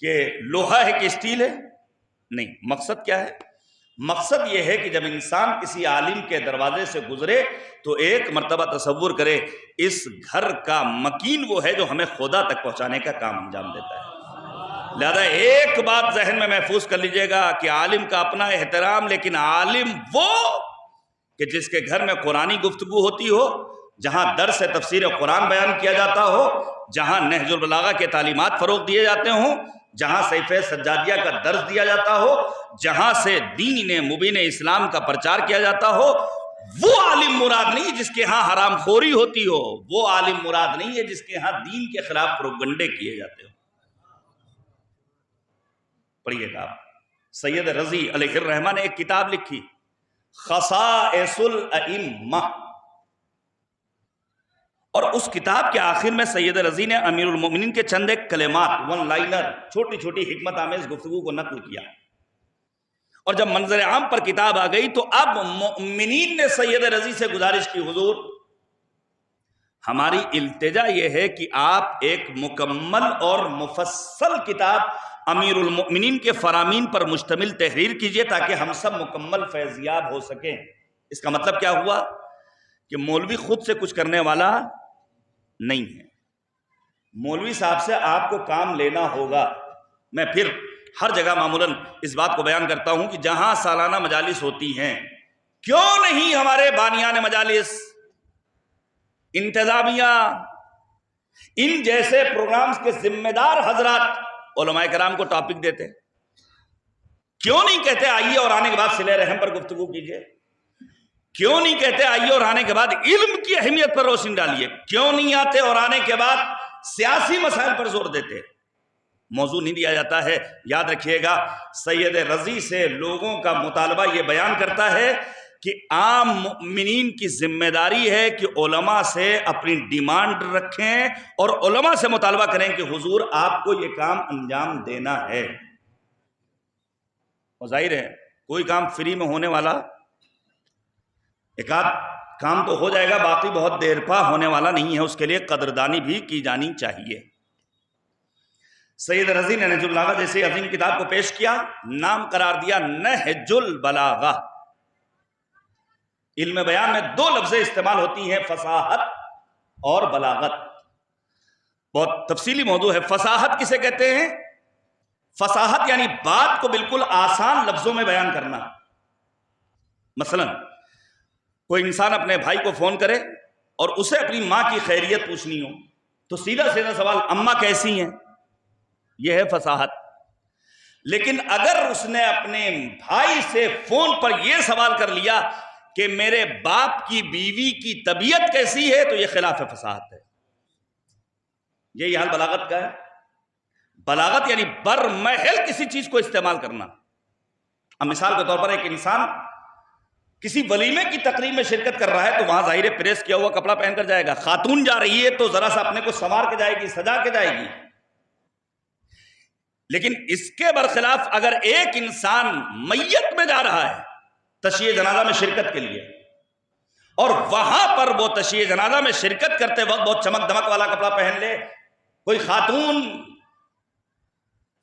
کہ لوہا ہے کہ اسٹیل ہے؟ نہیں. مقصد کیا ہے؟ مقصد یہ ہے کہ جب انسان کسی عالم کے دروازے سے گزرے تو ایک مرتبہ تصور کرے اس گھر کا مکین وہ ہے جو ہمیں خدا تک پہنچانے کا کام انجام دیتا ہے. لہذا ایک بات ذہن میں محفوظ کر لیجئے گا کہ عالم کا اپنا احترام، لیکن عالم وہ کہ جس کے گھر میں قرآنی گفتگو ہوتی ہو، جہاں درس تفسیر قرآن بیان کیا جاتا ہو، جہاں نہج البلاغہ کے تعلیمات فروغ دیے جاتے ہوں، جہاں سیف سجادیہ کا درس دیا جاتا ہو، جہاں سے دین مبین اسلام کا پرچار کیا جاتا ہو. وہ عالم مراد نہیں جس کے ہاں حرام خوری ہوتی ہو، وہ عالم مراد نہیں ہے جس کے ہاں دین کے خلاف پروپگنڈے کیے جاتے ہو. پڑھیے گا، سید رضی علیہ الرحمہ نے ایک کتاب لکھی، خصائص الائمہ، اور اس کتاب کے آخر میں سید رضی نے امیر المومنین کے چند ایک کلمات، ون لائنر، چھوٹی چھوٹی حکمت آمیز گفتگو کو نقل کیا. اور جب منظر عام پر کتاب آ گئی تو اب مؤمنین نے سید رضی سے گزارش کی، حضور ہماری التجا یہ ہے کہ آپ ایک مکمل اور مفصل کتاب امیر المؤمنین کے فرامین پر مشتمل تحریر کیجئے تاکہ ہم سب مکمل فیضیاب ہو سکیں. اس کا مطلب کیا ہوا کہ مولوی خود سے کچھ کرنے والا نہیں ہے، مولوی صاحب سے آپ کو کام لینا ہوگا. میں پھر ہر جگہ معمولاً اس بات کو بیان کرتا ہوں کہ جہاں سالانہ مجالس ہوتی ہیں، کیوں نہیں ہمارے بانیان مجالس، انتظامیہ، ان جیسے پروگرامز کے ذمہ دار حضرات علماء کرام کو ٹاپک دیتے؟ کیوں نہیں کہتے آئیے اور آنے کے بعد صلہ رحم پر گفتگو کیجئے؟ کیوں نہیں کہتے آئیے اور آنے کے بعد علم کی اہمیت پر روشنی ڈالیے؟ کیوں نہیں آتے اور آنے کے بعد سیاسی مسائل پر زور دیتے؟ موضوع نہیں دیا جاتا ہے. یاد رکھیے گا، سید رضی سے لوگوں کا مطالبہ یہ بیان کرتا ہے کہ عام مؤمنین کی ذمہ داری ہے کہ علماء سے اپنی ڈیمانڈ رکھیں اور علماء سے مطالبہ کریں کہ حضور آپ کو یہ کام انجام دینا ہے. اور ظاہر ہے کوئی کام فری میں ہونے والا، ایک آدھ کام تو ہو جائے گا، باقی بہت دیر پا ہونے والا نہیں ہے، اس کے لیے قدردانی بھی کی جانی چاہیے. سید رضی نے نہج البلاغہ جیسی عظیم کتاب کو پیش کیا، نام قرار دیا نہج البلاغہ. علم بیان میں دو لفظیں استعمال ہوتی ہیں، فصاحت اور بلاغت. بہت تفصیلی موضوع ہے. فصاحت کسے کہتے ہیں؟ فصاحت یعنی بات کو بالکل آسان لفظوں میں بیان کرنا. مثلا کوئی انسان اپنے بھائی کو فون کرے اور اسے اپنی ماں کی خیریت پوچھنی ہو تو سیدھا سیدھا سوال، اماں کیسی ہیں؟ یہ ہے فصاحت. لیکن اگر اس نے اپنے بھائی سے فون پر یہ سوال کر لیا کہ میرے باپ کی بیوی کی طبیعت کیسی ہے، تو یہ خلاف فصاحت ہے. یہی حال بلاغت کا ہے. بلاغت یعنی برمحل کسی چیز کو استعمال کرنا. اب مثال کے طور پر ایک انسان کسی ولیمے کی تقریب میں شرکت کر رہا ہے تو وہاں ظاہر پریس کیا ہوا کپڑا پہن کر جائے گا. خاتون جا رہی ہے تو ذرا سا اپنے کو سنوار کے جائے گی، سجا کے جائے گی. لیکن اس کے برخلاف اگر ایک انسان میت میں جا رہا ہے تشییع جنازہ میں شرکت کے لیے، اور وہاں پر وہ تشییع جنازہ میں شرکت کرتے وقت بہت چمک دمک والا کپڑا پہن لے، کوئی خاتون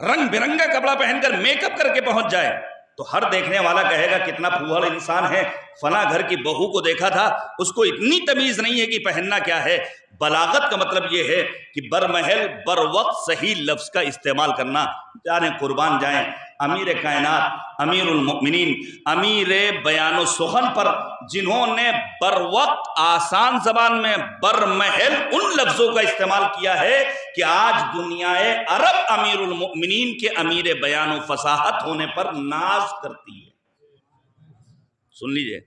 رنگ برنگا کپڑا پہن کر میک اپ کر کے پہنچ جائے، تو ہر دیکھنے والا کہے گا کتنا پھوہڑ انسان ہے، فلاں گھر کی بہو کو دیکھا تھا، اس کو اتنی تمیز نہیں ہے کہ پہننا کیا ہے. بلاغت کا مطلب یہ ہے کہ برمحل بر وقت صحیح لفظ کا استعمال کرنا. جانے قربان جائیں امیر کائنات، امیر المؤمنین، امیر بیان و سخن پر، جنہوں نے بر وقت آسان زبان میں برمحل ان لفظوں کا استعمال کیا ہے کہ آج دنیا عرب امیر المؤمنین کے امیر بیان و فصاحت ہونے پر ناز کرتی ہے. سن لیجئے،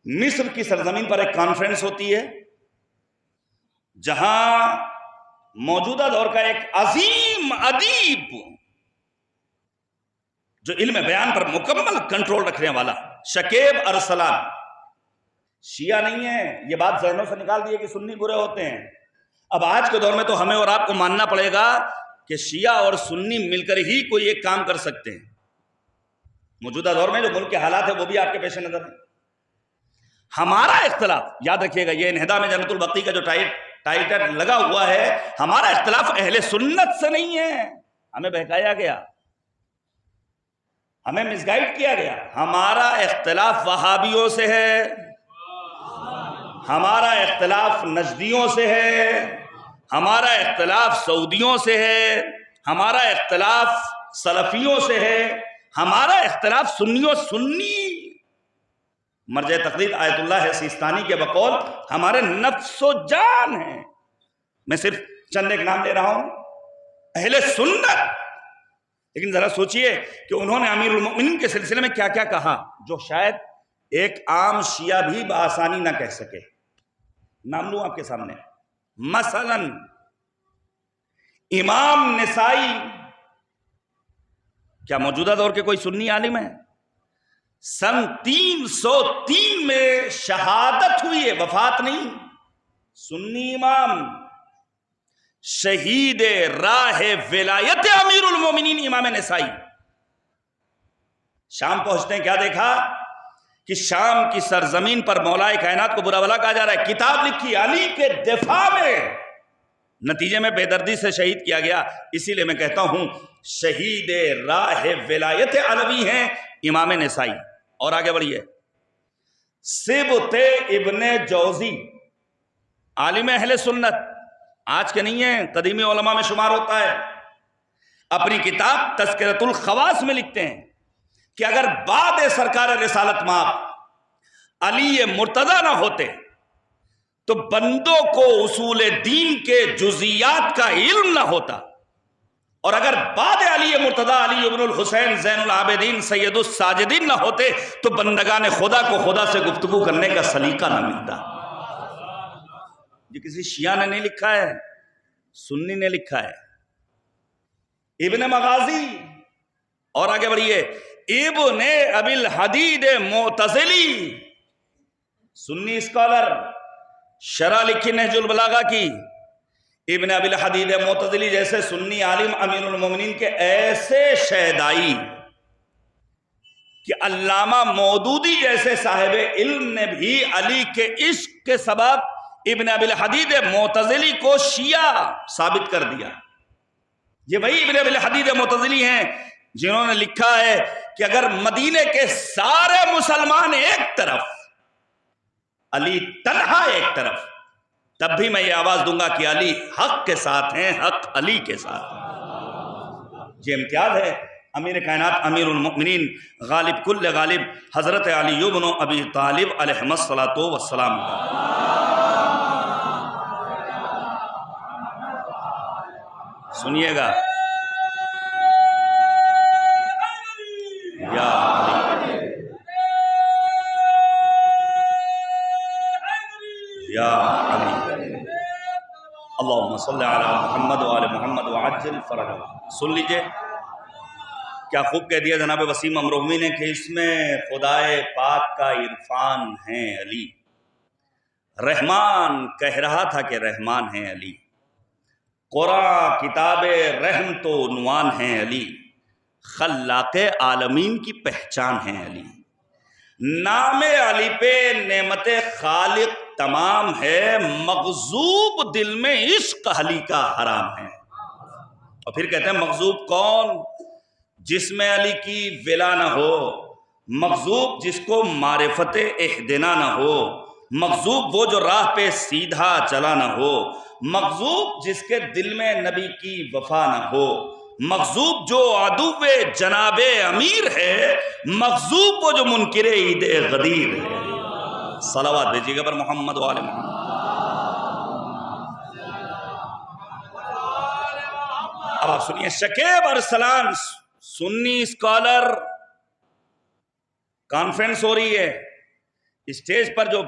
مصر کی سرزمین پر ایک کانفرنس ہوتی ہے جہاں موجودہ دور کا ایک عظیم ادیب جو علم بیان پر مکمل کنٹرول رکھنے والا، شکیب ارسلان، شیعہ نہیں ہے. یہ بات ذہنوں سے نکال دیے کہ سنی برے ہوتے ہیں. اب آج کے دور میں تو ہمیں اور آپ کو ماننا پڑے گا کہ شیعہ اور سنی مل کر ہی کوئی ایک کام کر سکتے ہیں. موجودہ دور میں جو ملک کے حالات ہیں وہ بھی آپ کے پیش نظر ہیں. ہمارا اختلاف، یاد رکھیے گا، یہ انہدام جنت البقیع کا جو ٹائٹل لگا ہوا ہے، ہمارا اختلاف اہل سنت سے نہیں ہے. ہمیں بہکایا گیا، ہمیں مس گائیڈ کیا گیا. ہمارا اختلاف وہابیوں سے ہے، ہمارا اختلاف نجدیوں سے ہے، ہمارا اختلاف سعودیوں سے ہے، ہمارا اختلاف سلفیوں سے ہے، ہمارا اختلاف سنی مرجع تقلید آیت اللہ سیستانی کے بقول ہمارے نفس و جان ہیں. میں صرف چند ایک نام لے رہا ہوں، اہل سنت. لیکن ذرا سوچئے کہ انہوں نے امیر المؤمنین کے سلسلے میں کیا کیا کہا جو شاید ایک عام شیعہ بھی بآسانی نہ کہہ سکے. نام لوں آپ کے سامنے. مثلا امام نسائی، کیا موجودہ دور کے کوئی سنی عالم ہے؟ سن 303 میں شہادت ہوئی ہے، وفات نہیں. سنی امام، شہید راہ ولایت امیر المومنین امام نسائی. شام پہنچتے ہیں، کیا دیکھا کہ شام کی سرزمین پر مولا کائنات کو برا بھلا کہا جا رہا ہے. کتاب لکھی علی کے دفاع میں، نتیجے میں بے دردی سے شہید کیا گیا. اسی لیے میں کہتا ہوں شہید راہ ولایت علوی ہیں امام نسائی. اور آگے بڑھیے، سبط ابن جوزی، عالم اہل سنت، آج کے نہیں ہیں، قدیمی علماء میں شمار ہوتا ہے. اپنی کتاب تذکرۃ الخواص میں لکھتے ہیں کہ اگر بعد سرکار رسالت مآب علی مرتضی نہ ہوتے تو بندوں کو اصول دین کے جزیات کا علم نہ ہوتا، اور اگر بعد علی مرتضی علی ابن الحسین زین العابدین سید الساجدین نہ ہوتے تو بندگان خدا کو خدا سے گفتگو کرنے کا سلیقہ نہ ملتا. یہ کسی شیعہ نے نہیں لکھا ہے، سنی نے لکھا ہے. ابن مغازی، اور آگے بڑھیے، ابن ابی الحدید معتزلی، سنی اسکالر، شرح لکھی نہج البلاغہ کی. ابن ابی الحدید معتزلی جیسے سنی عالم امیر المومنین کے ایسے شہدائی کہ علامہ مودودی جیسے صاحب علم نے بھی علی کے عشق کے سبب ابن ابی الحدید معتزلی کو شیعہ ثابت کر دیا. یہ وہی ابن ابی الحدید معتزلی ہیں جنہوں نے لکھا ہے کہ اگر مدینے کے سارے مسلمان ایک طرف، علی تنہا ایک طرف، تب بھی میں یہ آواز دوں گا کہ علی حق کے ساتھ ہیں، حق علی کے ساتھ ہیں۔ یہ امتیاز ہے امیر کائنات امیر المؤمنین غالب کل غالب حضرت علی بن ابی طالب علیہ الصلوۃ والسلام کا۔ سنیے گا، یا علی، یا علی، اللہم صلی علی محمد وآل محمد وعجل فرجہ۔ سن لیجئے کیا خوب کہہ دیا جناب وسیم امروہوی نے کہ اس میں خدائے پاک کا عرفان ہے علی۔ رحمان کہہ رہا تھا کہ رحمان ہے علی، قرآن کتاب رحم تو عنوان ہے علی، خلاق عالمین کی پہچان ہے علی، نام علی پہ نعمت خالق تمام ہے، مغضوب دل میں عشق علی کا حرام ہے۔ اور پھر کہتے ہیں مغضوب کون؟ جس میں علی کی ولا نہ ہو، مغضوب جس کو معرفت اہدنا نہ ہو، مغضوب وہ جو راہ پہ سیدھا چلا نہ ہو، مغضوب جس کے دل میں نبی کی وفا نہ ہو، مغضوب جو عدو جناب امیر ہے، مغضوب وہ جو منکر عید غدیر ہے۔ صلوات بھیجیے گا پر محمد وآل محمد۔ اب آپ سنیے، شکیب ارسلان سنی اسکالر، کانفرنس ہو رہی ہے، اسٹیج پر جو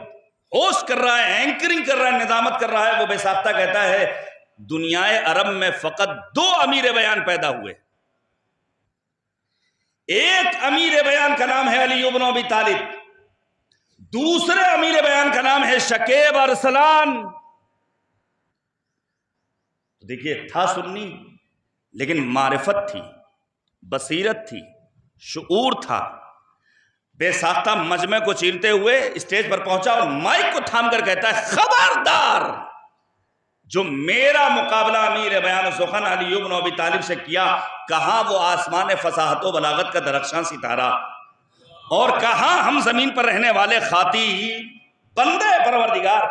ہوسٹ کر رہا ہے، اینکرنگ کر رہا ہے، نظامت کر رہا ہے، وہ بے ساختہ کہتا ہے دنیائے عرب میں فقط 2 امیر بیان پیدا ہوئے، ایک امیر بیان کا نام ہے علی بن ابی طالب، دوسرے امیر بیان کا نام ہے شکیب ارسلان۔ دیکھیے تھا سنی لیکن معرفت تھی، بصیرت تھی، شعور تھا، بے ساختہ مجمع کو چیرتے ہوئے اسٹیج پر پہنچا اور مائک کو تھام کر کہتا ہے خبردار جو میرا مقابلہ امیر بیان و سخن علی بن ابی طالب سے کیا، کہاں وہ آسمان فصاحت و بلاغت کا درخشاں ستارہ، اور کہاں ہم زمین پر رہنے والے خاطی بندے پروردگار۔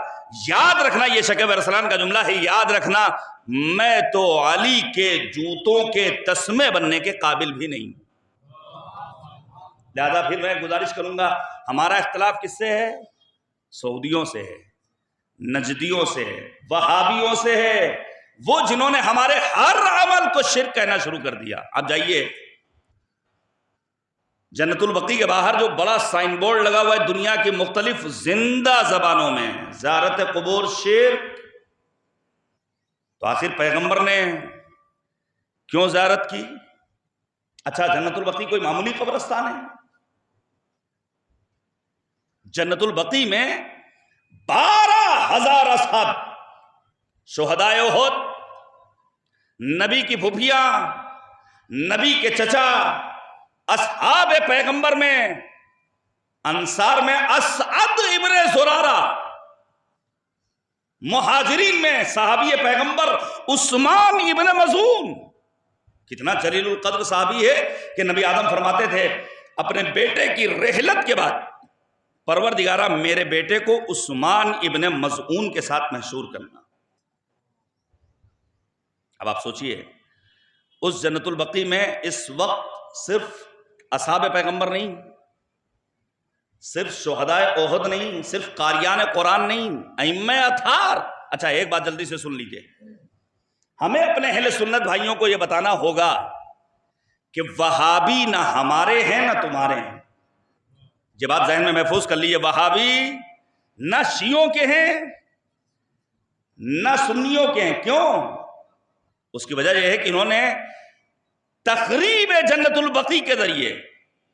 یاد رکھنا یہ شکیب ارسلان کا جملہ ہے، یاد رکھنا میں تو علی کے جوتوں کے تسمے بننے کے قابل بھی نہیں۔ لہذا پھر میں گزارش کروں گا، ہمارا اختلاف کس سے ہے؟ سعودیوں سے ہے، نجدیوں سے ہے، وہابیوں سے ہے، وہ جنہوں نے ہمارے ہر عمل کو شرک کہنا شروع کر دیا۔ اب جائیے جنت البقیع کے باہر جو بڑا سائن بورڈ لگا ہوا ہے دنیا کی مختلف زندہ زبانوں میں، زیارت قبور شرک، تو آخر پیغمبر نے کیوں زیارت کی؟ اچھا جنت البقیع کوئی معمولی قبرستان ہے؟ جنت البقیع میں 12,000 اصحاب، شہدائے احد، نبی کی پھوپھیاں، نبی کے چچا، اصحاب پیغمبر میں، انصار میں اسعد ابن زرارہ، مہاجرین میں صحابی پیغمبر عثمان ابن مظعون۔ کتنا جلیل القدر صحابی ہے کہ نبی آدم فرماتے تھے اپنے بیٹے کی رحلت کے بعد پروردگارہ میرے بیٹے کو عثمان ابن مظعون کے ساتھ محشور کرنا۔ اب آپ سوچئے اس جنت البقیع میں اس وقت صرف اصحاب پیغمبر نہیں، صرف شہدائے احد نہیں، صرف قاریان قرآن نہیں، ائمہ اطہار۔ اچھا ایک بات جلدی سے سن لیجئے، ہمیں اپنے اہل سنت بھائیوں کو یہ بتانا ہوگا کہ وہابی نہ ہمارے ہیں نہ تمہارے ہیں۔ یہ بات ذہن میں محفوظ کر لیجئے، وہابی نہ شیعوں کے ہیں نہ سنیوں کے ہیں۔ کیوں؟ اس کی وجہ یہ ہے کہ انہوں نے تخریب جنت البقیع کے ذریعے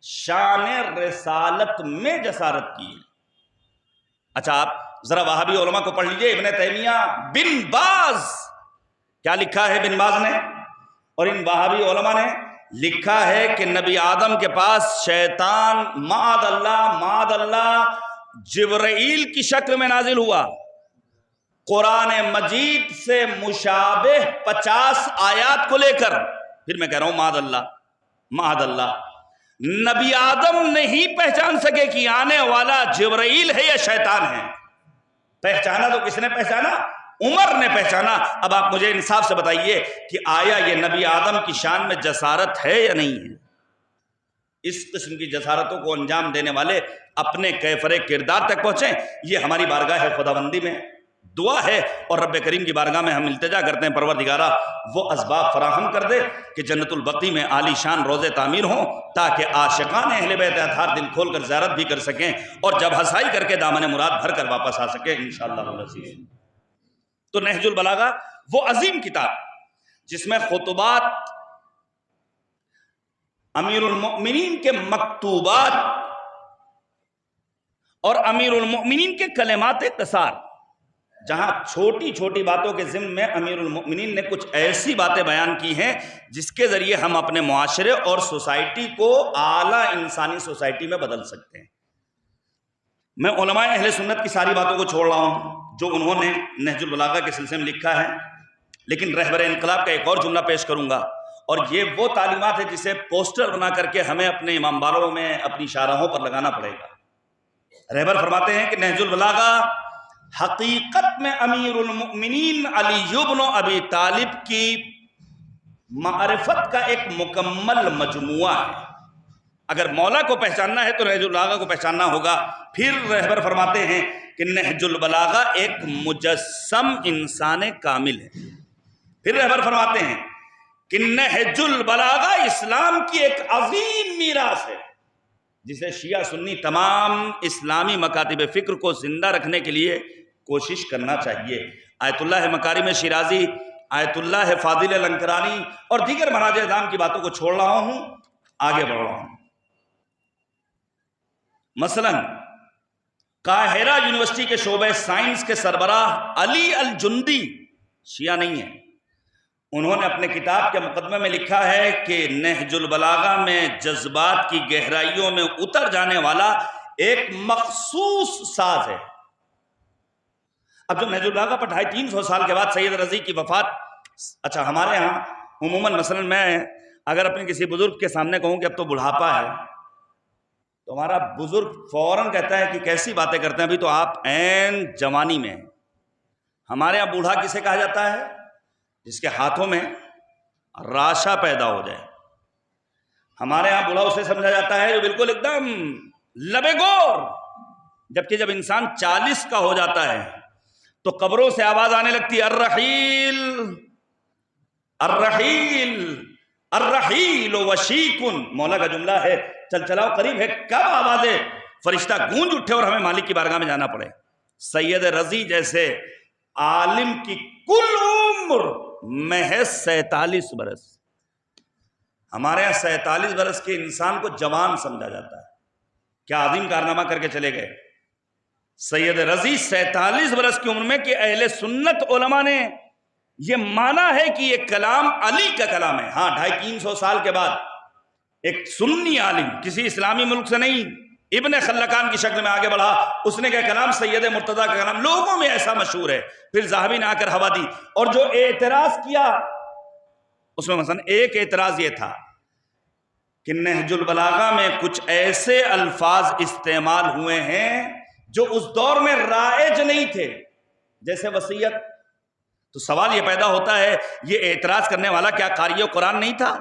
شان رسالت میں جسارت کی ہے۔ اچھا آپ ذرا وہابی علماء کو پڑھ لیجئے، ابن تیمیہ، بن باز، کیا لکھا ہے بن باز نے اور ان وہابی علماء نے؟ لکھا ہے کہ نبی آدم کے پاس شیطان معاذ اللہ جبرائیل کی شکل میں نازل ہوا، قرآن مجید سے مشابہ 50 آیات کو لے کر، پھر میں کہہ رہا ہوں معاذ اللہ، نبی آدم نہیں پہچان سکے کہ آنے والا جبرائیل ہے یا شیطان ہے. پہچانا تو کس نے پہچانا؟ عمر نے پہچانا. اب آپ مجھے انصاف سے بتائیے کہ آیا یہ نبی آدم کی شان میں جسارت ہے یا نہیں ہے؟ اس قسم کی جسارتوں کو انجام دینے والے اپنے کیفر کردار تک پہنچیں. یہ ہماری بارگاہ خداوندی میں دعا ہے اور رب کریم کی بارگاہ میں ہم التجا کرتے ہیں پروردگارہ وہ اسباب فراہم کر دے کہ جنت البقیع میں عالی شان روضے تعمیر ہوں تاکہ عاشقان اہل بیت اطہار دل کھول کر زیارت بھی کر سکیں اور جب ہسائی کر کے دامن مراد بھر کر واپس آ سکیں انشاءاللہ العزیز. تو نہج البلاغہ وہ عظیم کتاب جس میں خطبات امیر المؤمنین کے مکتوبات اور امیر المؤمنین کے کلمات قصار، جہاں چھوٹی چھوٹی باتوں کے ضمن میں امیر المؤمنین نے کچھ ایسی باتیں بیان کی ہیں جس کے ذریعے ہم اپنے معاشرے اور سوسائٹی کو اعلیٰ انسانی سوسائٹی میں بدل سکتے ہیں. میں علماء اہل سنت کی ساری باتوں کو چھوڑ رہا ہوں جو انہوں نے نہج البلاغہ کے سلسلے میں لکھا ہے، لیکن رہبر انقلاب کا ایک اور جملہ پیش کروں گا، اور یہ وہ تعلیمات ہے جسے پوسٹر بنا کر کے ہمیں اپنے امام بالوں میں اپنی شاہراہوں پر لگانا پڑے گا. رہبر فرماتے ہیں کہ نہج البلاغہ حقیقت میں امیر المؤمنین علی بن ابی طالب کی معرفت کا ایک مکمل مجموعہ ہے. اگر مولا کو پہچاننا ہے تو نہج البلاغہ کو پہچاننا ہوگا. پھر رہبر فرماتے ہیں کہ نہج البلاغہ ایک مجسم انسان کامل ہے. پھر رہبر فرماتے ہیں کہ نہج البلاغہ اسلام کی ایک عظیم میراث ہے جسے شیعہ سنی تمام اسلامی مکاتب فکر کو زندہ رکھنے کے لیے کوشش کرنا چاہیے. آیت اللہ مکارم شیرازی، آیت اللہ فاضل لنکرانی اور دیگر مراجع اعظام کی باتوں کو چھوڑ رہا ہوں، آگے بڑھ رہا ہوں. مثلا قاہرہ یونیورسٹی کے شعبہ سائنس کے سربراہ علی الجندی شیعہ نہیں ہے. انہوں نے اپنے کتاب کے مقدمے میں لکھا ہے کہ نہج البلاغہ میں جذبات کی گہرائیوں میں اتر جانے والا ایک مخصوص ساز ہے. اب جو نہج البلاغہ پر 250-300 سال کے بعد سید رضی کی وفات، اچھا ہمارے ہاں عموماً مثلا میں اگر اپنے کسی بزرگ کے سامنے کہوں کہ اب تو بڑھاپا ہے تو ہمارا بزرگ فوراً کہتا ہے کہ کیسی باتیں کرتے ہیں، ابھی تو آپ عین جوانی میں ہیں. ہمارے یہاں بوڑھا کسے کہا جاتا ہے؟ جس کے ہاتھوں میں راشا پیدا ہو جائے. ہمارے ہاں بوڑھا اسے سمجھا جاتا ہے جو بالکل ایک دم لبے گور. جبکہ جب انسان 40 کا ہو جاتا ہے تو قبروں سے آواز آنے لگتی ہے الرحیل الرحیل الرحیل وشیکن. مولا کا جملہ ہے چل چلاؤ قریب ہے. کب آوازیں فرشتہ گونج اٹھے اور ہمیں مالک کی بارگاہ میں جانا پڑے. سید رضی جیسے عالم کی کل عمر محض 47 برس. ہمارے یہاں 47 برس کے انسان کو جوان سمجھا جاتا ہے. کیا عظیم کارنامہ کر کے چلے گئے. سید رضی 47 برس کی عمر میں کہ اہل سنت علماء نے یہ مانا ہے کہ یہ کلام علی کا کلام ہے. ہاں 250-300 سال کے بعد ایک سنی عالم کسی اسلامی ملک سے نہیں، ابن خلقان کی شکل میں آگے بڑھا. اس نے کہا کلام سید مرتضیٰ کا کلام لوگوں میں ایسا مشہور ہے. پھر ذہبی نے آ کر ہوا دی اور جو اعتراض کیا اس میں مثلا ایک اعتراض یہ تھا کہ نہج البلاغہ میں کچھ ایسے الفاظ استعمال ہوئے ہیں جو اس دور میں رائج نہیں تھے، جیسے وصیت. تو سوال یہ پیدا ہوتا ہے یہ اعتراض کرنے والا کیا قاری قرآن نہیں تھا؟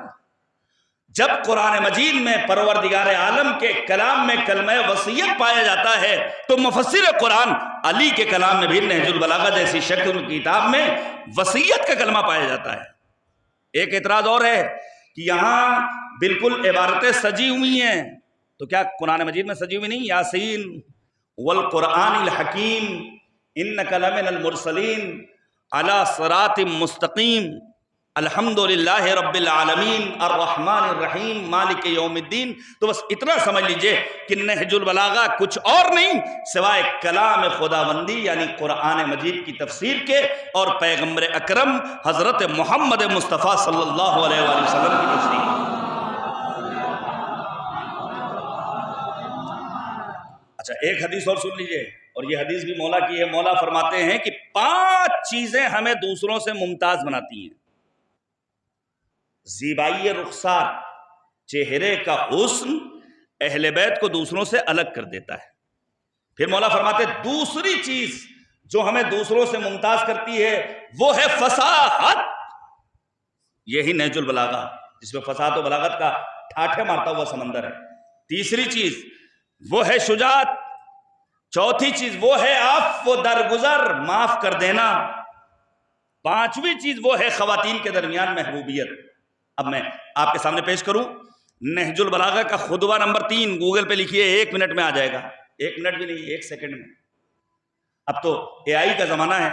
جب قرآن مجید میں پروردگار عالم کے کلام میں کلمہ وصیت پایا جاتا ہے تو مفسر قرآن علی کے کلام میں بھی نہج البلاغہ جیسی شکل کتاب میں وصیت کا کلمہ پایا جاتا ہے. ایک اعتراض اور ہے کہ یہاں بالکل عبارتیں سجی ہوئی ہیں، تو کیا قرآن مجید میں سجی ہوئی نہیں؟ یاسین والقرآن الحکیم انک لمن المرسلین علی صراط مستقیم الحمدللہ رب العالمین الرحمن الرحیم مالک یوم الدین. تو بس اتنا سمجھ لیجئے کہ نہج البلاغہ کچھ اور نہیں سوائے کلام خداوندی یعنی قرآن مجید کی تفسیر کے اور پیغمبر اکرم حضرت محمد مصطفیٰ صلی اللہ علیہ وآلہ وسلم کی تفسیر. اچھا ایک حدیث اور سن لیجئے، اور یہ حدیث بھی مولا کی ہے. مولا فرماتے ہیں کہ 5 چیزیں ہمیں دوسروں سے ممتاز بناتی ہیں: زیبائی رخسار، چہرے کا حسن اہل بیت کو دوسروں سے الگ کر دیتا ہے۔ پھر مولا فرماتے دوسری چیز جو ہمیں دوسروں سے ممتاز کرتی ہے وہ ہے فصاحت، یہی نہج البلاغہ جس میں فصاحت و بلاغت کا ٹھاٹھے مارتا ہوا سمندر ہے۔ تیسری چیز وہ ہے شجاعت، چوتھی چیز وہ ہے عفو و درگزر، معاف کر دینا، پانچویں چیز وہ ہے خواتین کے درمیان محبوبیت۔ اب میں آپ کے سامنے پیش کروں نہج البلاغہ کا خطبہ نمبر 3، گوگل پہ لکھیے، 1 منٹ میں آ جائے گا، 1 منٹ بھی نہیں، 1 سیکنڈ میں۔ اب تو اے آئی کا زمانہ ہے،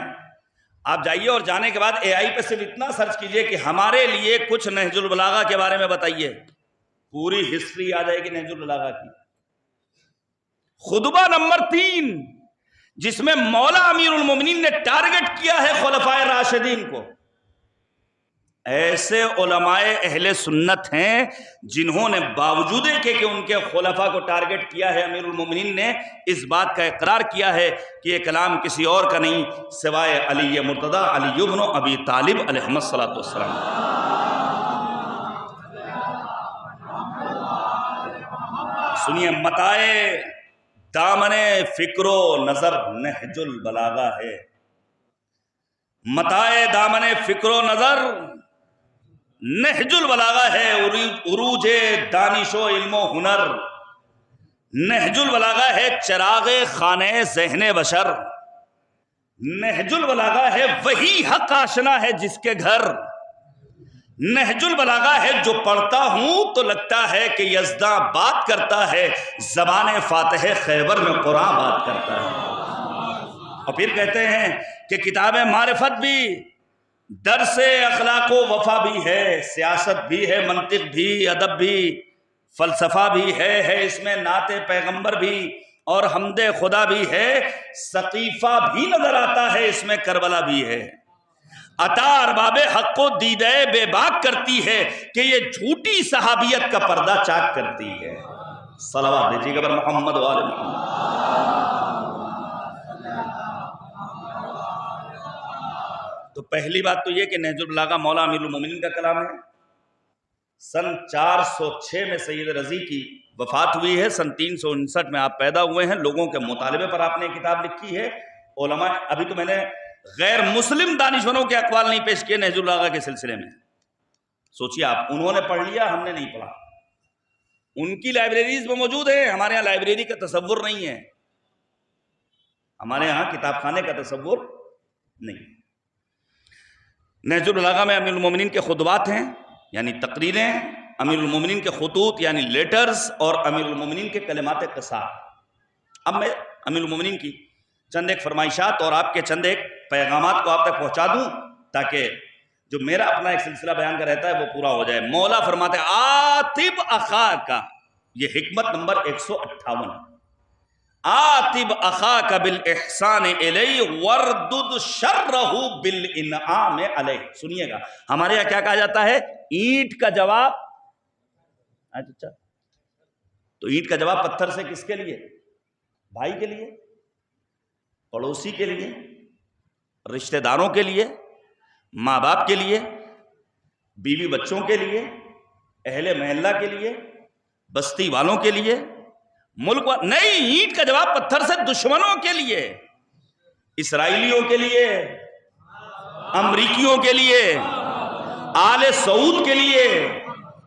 آپ جائیے اور جانے کے بعد اے آئی پہ صرف اتنا سرچ کیجئے کہ ہمارے لیے کچھ نہج البلاغہ کے بارے میں بتائیے، پوری ہسٹری آ جائے گی نہج البلاغہ کی۔ خطبہ نمبر 3 جس میں مولا امیر المومنین نے ٹارگٹ کیا ہے خلفائے راشدین کو۔ ایسے علماء اہل سنت ہیں جنہوں نے باوجود کہ ان کے خلفاء کو ٹارگٹ کیا ہے، امیر المومنین نے اس بات کا اقرار کیا ہے کہ یہ کلام کسی اور کا نہیں سوائے علی مرتضی علی بن ابی طالب علیہ الصلوۃ والسلام۔ سنیے، متاع دامن فکر و نظر نہج البلاغہ ہے، متاع دامن فکر و نظر نہج البلاغہ ہے، عروج دانش و علم و ہنر، نہج البلاغہ ہے چراغ خانہ ذہن بشر، نہج البلاغہ ہے وہی حق آشنا ہے جس کے گھر، نہج البلاغہ ہے جو پڑھتا ہوں تو لگتا ہے کہ یزداں بات کرتا ہے، زبان فاتح خیبر میں قرآن بات کرتا ہے۔ اور پھر کہتے ہیں کہ کتاب معرفت بھی، درس اخلاق و وفا بھی ہے، سیاست بھی ہے، منطق بھی، ادب بھی، فلسفہ بھی ہے اس میں نعت پیغمبر بھی اور حمد خدا بھی ہے، سقیفہ بھی نظر آتا ہے اس میں، کربلا بھی ہے۔ عطا ارباب حق کو دیدہ بے باک کرتی ہے کہ یہ جھوٹی صحابیت کا پردہ چاک کرتی ہے۔ صلوات دیجیے گا بر محمد و آل محمد۔ تو پہلی بات تو یہ کہ نہج البلاغہ مولا امیر المومنین کا کلام ہے۔ سن 406 میں سید رضی کی وفات ہوئی ہے، سن 359 میں آپ پیدا ہوئے ہیں، لوگوں کے مطالبے پر آپ نے کتاب لکھی ہے۔ علماء، ابھی تو میں نے غیر مسلم دانشوروں کے اقوال نہیں پیش کیے نہج البلاغہ کے سلسلے میں، سوچیے آپ، انہوں نے پڑھ لیا، ہم نے نہیں پڑھا، ان کی لائبریریز میں موجود ہیں، ہمارے ہاں لائبریری کا تصور نہیں ہے، ہمارے ہاں کتاب خانے کا تصور نہیں۔ نہج البلاغہ میں امیر المومنین کے خطبات ہیں، یعنی تقریریں، امیر المومنین کے خطوط یعنی لیٹرز، اور امیر المومنین کے کلمات قصار۔ اب میں امیر المومنین کی چند ایک فرمائشات اور آپ کے چند ایک پیغامات کو آپ تک پہنچا دوں تاکہ جو میرا اپنا ایک سلسلہ بیان کا رہتا ہے وہ پورا ہو جائے۔ مولا فرماتے ہیں آتب اخاک، یہ حکمت نمبر 158، آتب اخاک بالاحسان الیہ وردد شرہ بالانعام علیہ۔ سنیے گا، ہمارے یہاں کیا کہا جاتا ہے؟ اینٹ کا جواب، اچھا تو اینٹ کا جواب پتھر سے کس کے لیے؟ بھائی کے لیے، پڑوسی کے لیے، رشتہ داروں کے لیے، ماں باپ کے لیے، بیوی بچوں کے لیے، اہل محلہ کے لیے، بستی والوں کے لیے، ملک نہیں، اینٹ کا جواب پتھر سے دشمنوں کے لیے، اسرائیلیوں کے لیے، امریکیوں کے لیے، آل سعود کے لیے،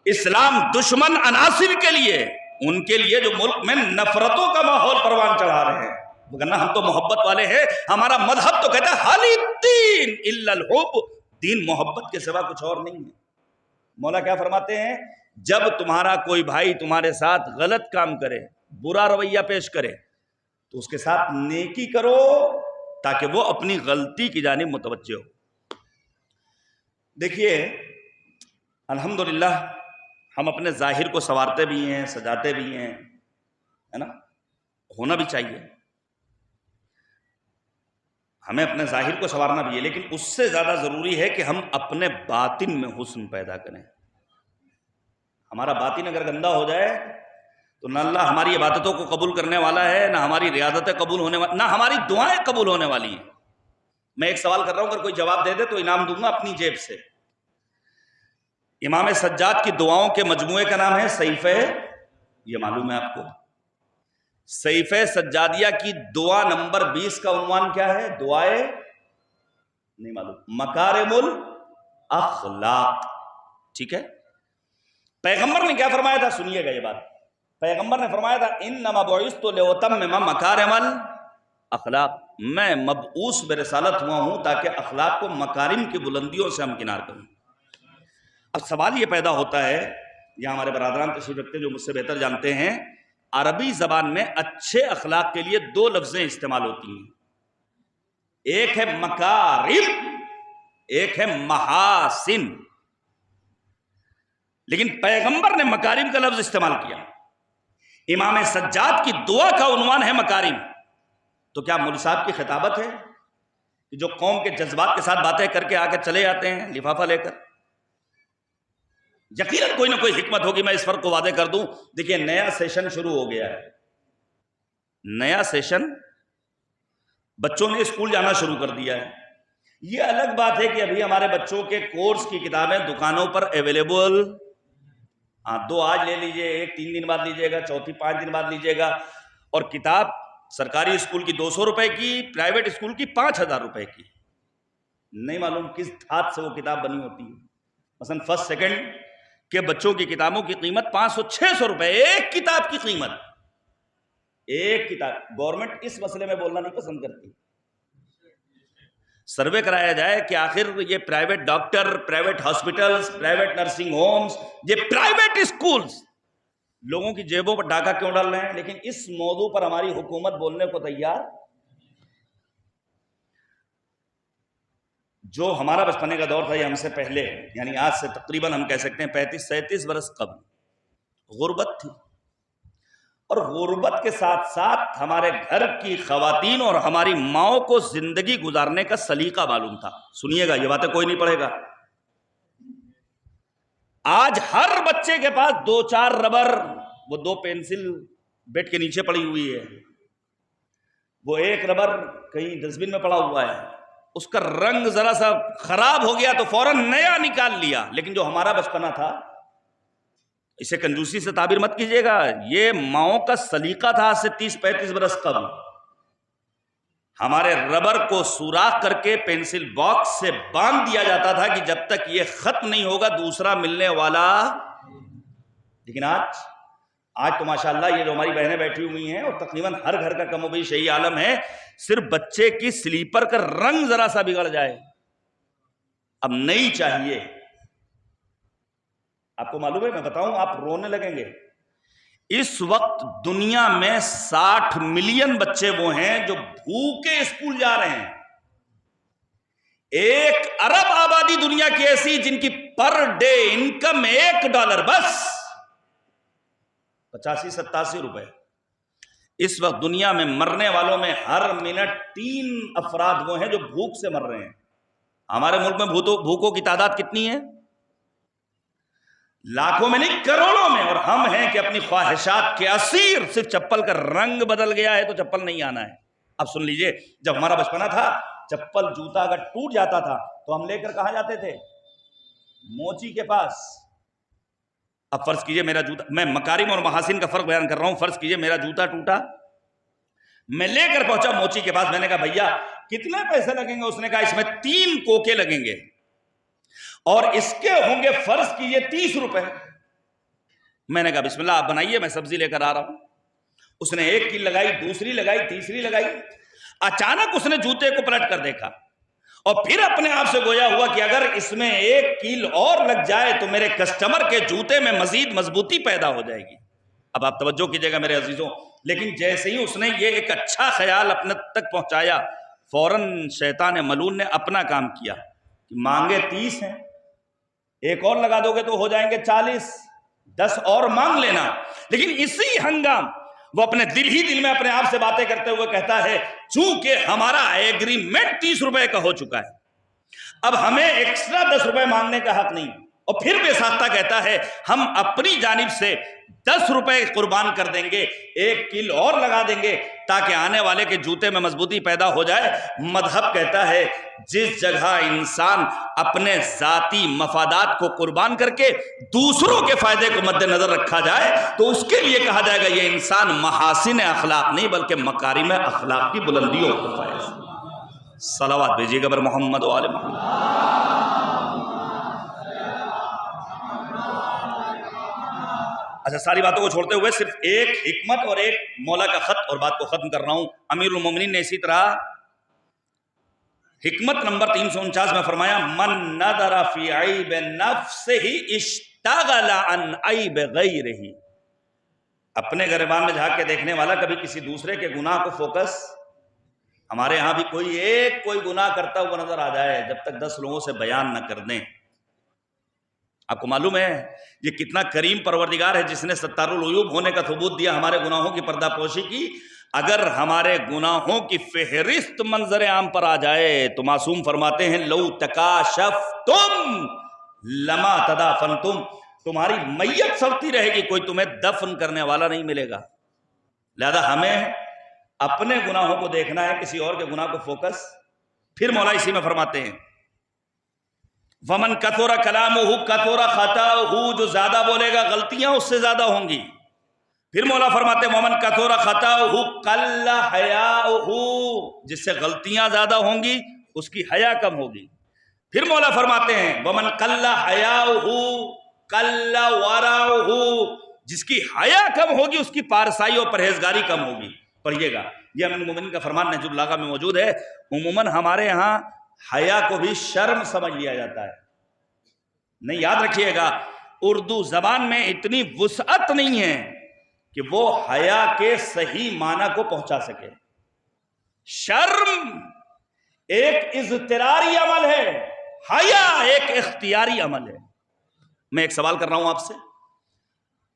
اسلام دشمن عناصر کے لیے، ان کے لیے جو ملک میں نفرتوں کا ماحول پروان چڑھا رہے ہیں، وگرنہ ہم تو محبت والے ہیں، ہمارا مذہب تو کہتا ہے حل الدین الا الحب، دین محبت کے سوا کچھ اور نہیں ہے۔ مولا کیا فرماتے ہیں؟ جب تمہارا کوئی بھائی تمہارے ساتھ غلط کام کرے، برا رویہ پیش کرے، تو اس کے ساتھ نیکی کرو تاکہ وہ اپنی غلطی کی جانب متوجہ ہو۔ دیکھیے الحمدللہ ہم اپنے ظاہر کو سنوارتے بھی ہیں، سجاتے بھی ہیں، ہے نا، ہونا بھی چاہیے، ہمیں اپنے ظاہر کو سنوارنا بھی ہے، لیکن اس سے زیادہ ضروری ہے کہ ہم اپنے باطن میں حسن پیدا کریں۔ ہمارا باطن اگر گندا ہو جائے تو نہ اللہ ہماری عبادتوں کو قبول کرنے والا ہے، نہ ہماری ریاضتیں قبول ہونے والی، نہ ہماری دعائیں قبول ہونے والی ہیں۔ میں ایک سوال کر رہا ہوں، اگر کوئی جواب دے دے تو انعام دوں گا اپنی جیب سے۔ امام سجاد کی دعاؤں کے مجموعے کا نام ہے صحیفہ، یہ معلوم ہے آپ کو؟ صحیفہ سجادیہ کی دعا نمبر 20 کا عنوان کیا ہے؟ دعائے نہیں معلوم، مکارم الاخلاق، ٹھیک ہے؟ پیغمبر نے کیا فرمایا تھا؟ سنیے گا یہ بات، پیغمبر نے فرمایا تھا انما بعثت لاتمم مکارم الاخلاق، میں مبعوث برسالت ہوا ہوں تاکہ اخلاق کو مکارم کی بلندیوں سے ہمکنار کروں۔ اب سوال یہ پیدا ہوتا ہے، یہاں ہمارے برادران تشریف رکھتے ہیں جو مجھ سے بہتر جانتے ہیں، عربی زبان میں اچھے اخلاق کے لیے 2 لفظیں استعمال ہوتی ہیں، ایک ہے مکارم، ایک ہے محاسن، لیکن پیغمبر نے مکارم کا لفظ استعمال کیا۔ امام سجاد کی دعا کا عنوان ہے مکارم، تو کیا مولوی صاحب کی خطابت ہے کہ جو قوم کے جذبات کے ساتھ باتیں کر کے آ کے چلے جاتے ہیں لفافہ لے کر؟ یقیناً کوئی نہ کوئی حکمت ہوگی، میں اس فرق کو واضح کر دوں۔ دیکھیے نیا سیشن شروع ہو گیا ہے، نیا سیشن، بچوں نے اسکول جانا شروع کر دیا ہے۔ یہ الگ بات ہے کہ ابھی ہمارے بچوں کے کورس کی کتابیں دکانوں پر اویلیبل، 2 آج لے لیجئے، 1 3 دن بعد لیجئے گا، چوتھی 5 دن بعد لیجئے گا، اور کتاب سرکاری اسکول کی 200 روپے کی، پرائیویٹ اسکول کی 5000 روپے کی، نہیں معلوم کس ہاتھ سے وہ کتاب بنی ہوتی ہے۔ مثلا فرسٹ سیکنڈ کے بچوں کی کتابوں کی قیمت 500-600 روپے، ایک کتاب کی قیمت، ایک کتاب۔ گورنمنٹ اس مسئلے میں بولنا نہیں پسند کرتی، سروے کرایا جائے کہ آخر یہ private doctor, private hospitals, private nursing homes, یہ پرائیویٹ اسکولز لوگوں کی جیبوں پر ڈاکہ کیوں ڈال رہے ہیں؟ لیکن اس موضوع پر ہماری حکومت بولنے کو تیار۔ جو ہمارا بچپنے کا دور تھا، یہ ہم سے پہلے، یعنی آج سے تقریباً ہم کہہ سکتے ہیں 35-37 برس قبل غربت تھی، اور غربت کے ساتھ ساتھ ہمارے گھر کی خواتین اور ہماری ماؤں کو زندگی گزارنے کا سلیقہ معلوم تھا۔ سنیے گا، یہ باتیں کوئی نہیں پڑھے گا۔ آج ہر بچے کے پاس 2-4 ربر، وہ 2 پینسل بیڈ کے نیچے پڑی ہوئی ہے، وہ 1 ربر کہیں ڈسٹ بن میں پڑا ہوا ہے، اس کا رنگ ذرا سا خراب ہو گیا تو فوراً نیا نکال لیا۔ لیکن جو ہمارا بچپنا تھا، اسے کنجوسی سے تعبیر مت کیجیے گا، یہ ماؤں کا سلیقہ تھا۔ آج سے 30-35 برس قبل ہمارے ربر کو سوراخ کر کے پینسل باکس سے باندھ دیا جاتا تھا کہ جب تک یہ ختم نہیں ہوگا دوسرا ملنے والا۔ لیکن آج تو ماشاءاللہ یہ جو ہماری بہنیں بیٹھی ہوئی ہیں، اور تقریباً ہر گھر کا کم و بیش یہی عالم ہے، صرف بچے کی سلیپر کا رنگ ذرا سا بگڑ جائے اب نہیں چاہیے۔ آپ کو معلوم ہے، میں بتاؤں آپ رونے لگیں گے، اس وقت دنیا میں 60 ملین بچے وہ ہیں جو بھوکے اسکول جا رہے ہیں۔ 1 ارب آبادی دنیا کی ایسی جن کی پر ڈے انکم $1 بس 85-87 روپے۔ اس وقت دنیا میں مرنے والوں میں ہر منٹ 3 افراد وہ ہیں جو بھوک سے مر رہے ہیں۔ ہمارے ملک میں بھوکوں کی تعداد کتنی ہے؟ لاکھوں میں نہیں، کروڑوں میں، اور ہم ہیں کہ اپنی خواہشات کے اسیر۔ صرف چپل کا رنگ بدل گیا ہے تو چپل نہیں آنا ہے۔ اب سن لیجئے، جب ہمارا بچپنا تھا، چپل جوتا اگر ٹوٹ جاتا تھا تو ہم لے کر کہاں جاتے تھے؟ موچی کے پاس۔ اب فرض کیجئے میرا جوتا، میں مکارم اور محاسن کا فرق بیان کر رہا ہوں، فرض کیجئے میرا جوتا ٹوٹا، میں لے کر پہنچا موچی کے پاس، میں نے کہا بھیا کتنے پیسے لگیں گے؟ اس نے کہا اس میں 3 کوکے لگیں گے اور اس کے ہوں گے فرض کیجئے 30 روپے۔ میں نے کہا بسم اللہ آپ بنائیے، میں سبزی لے کر آ رہا ہوں۔ اس نے 1 کیل لگائی، دوسری لگائی، تیسری لگائی، اچانک اس نے جوتے کو پلٹ کر دیکھا اور پھر اپنے آپ سے گویا ہوا کہ اگر اس میں 1 کیل اور لگ جائے تو میرے کسٹمر کے جوتے میں مزید مضبوطی پیدا ہو جائے گی۔ اب آپ توجہ کیجئے گا میرے عزیزوں، لیکن جیسے ہی اس نے یہ ایک اچھا خیال اپنے تک پہنچایا، فوراً شیطان ملعون نے اپنا کام کیا کہ مانگے 30 ہیں، 1 اور لگا دو گے تو ہو جائیں گے 40، 10 اور مانگ لینا۔ لیکن اسی ہنگام وہ اپنے دل میں اپنے آپ سے باتیں کرتے ہوئے کہتا ہے چونکہ ہمارا ایگریمنٹ 30 روپے کا ہو چکا ہے، اب ہمیں ایکسٹرا 10 روپے مانگنے کا حق نہیں۔ اور پھر بے ساختہ کہتا ہے ہم اپنی جانب سے 10 روپے قربان کر دیں گے، 1 کیل اور لگا دیں گے، تاکہ آنے والے کے جوتے میں مضبوطی پیدا ہو جائے۔ مذہب کہتا ہے جس جگہ انسان اپنے ذاتی مفادات کو قربان کر کے دوسروں کے فائدے کو مد نظر رکھا جائے تو اس کے لیے کہا جائے گا یہ انسان محاسن اخلاق نہیں بلکہ مکارم اخلاق کی بلندیوں کو فائز۔ صلوات بھیجیے گا بر محمد و آل محمد۔ اچھا، ساری باتوں کو چھوڑتے ہوئے صرف ایک حکمت اور ایک مولا کا خط اور بات کو ختم کر رہا ہوں۔ امیر المومنین نے اسی طرح حکمت نمبر 349 میں فرمایا من نظر فی عیب نفسہ اشتغل عن عیب غیرہ، اپنے گریبان میں جھانک کے دیکھنے والا کبھی کسی دوسرے کے گناہ کو فوکس، ہمارے ہاں بھی کوئی گناہ کرتا ہوا نظر آ جائے جب تک 10 لوگوں سے بیان نہ کر دیں۔ آپ کو معلوم ہے یہ کتنا کریم پروردگار ہے جس نے ستار العیوب ہونے کا ثبوت دیا، ہمارے گناہوں کی پردہ پوشی کی۔ اگر ہمارے گناہوں کی فہرست منظر عام پر آ جائے تو معصوم فرماتے ہیں لو تکاشفتم لما تدافنتم، تمہاری میت سڑتی رہے گی، کوئی تمہیں دفن کرنے والا نہیں ملے گا۔ لہذا ہمیں اپنے گناہوں کو دیکھنا ہے، کسی اور کے گناہ کو فوکس۔ پھر مولا اسی میں فرماتے ہیں ومن کثر کلامہ کثر خطاؤہ، جو زیادہ بولے گا غلطیاں اس سے زیادہ ہوں گی۔ پھر مولا فرماتے ہیں ومن کثر خطاؤہ قل حیاؤہ، جس سے غلطیاں زیادہ ہوں گی اس کی حیا کم ہوگی۔ پھر مولا فرماتے ہیں ومن قل حیاؤہ قل ورعہ، جس کی حیا کم ہوگی اس کی پارسائی اور پرہیزگاری کم ہوگی۔ پڑھیے گا، یہ امیر المومنین کا فرمان نہج البلاغہ میں موجود ہے۔ عموماً ہمارے ہاں حیا کو بھی شرم سمجھ لیا جاتا ہے۔ نہیں، یاد رکھیے گا اردو زبان میں اتنی وسعت نہیں ہے کہ وہ حیا کے صحیح معنی کو پہنچا سکے۔ شرم ایک اضطراری عمل ہے، حیا ایک اختیاری عمل ہے۔ میں ایک سوال کر رہا ہوں آپ سے،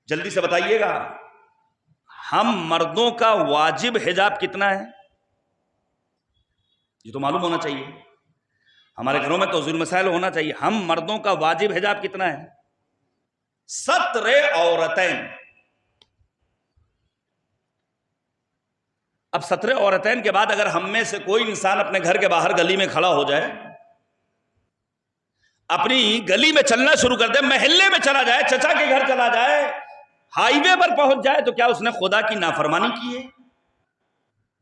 جلدی سے بتائیے گا، ہم مردوں کا واجب حجاب کتنا ہے؟ یہ تو معلوم ہونا چاہیے، ہمارے گھروں میں توضیح مسائل ہونا چاہیے۔ ہم مردوں کا واجب حجاب کتنا ہے؟ ستر عورتین۔ اب ستر عورتین کے بعد اگر ہم میں سے کوئی انسان اپنے گھر کے باہر گلی میں کھڑا ہو جائے، اپنی گلی میں چلنا شروع کر دے، محلے میں چلا جائے، چچا کے گھر چلا جائے، ہائی وے پر پہنچ جائے، تو کیا اس نے خدا کی نافرمانی کی ہے؟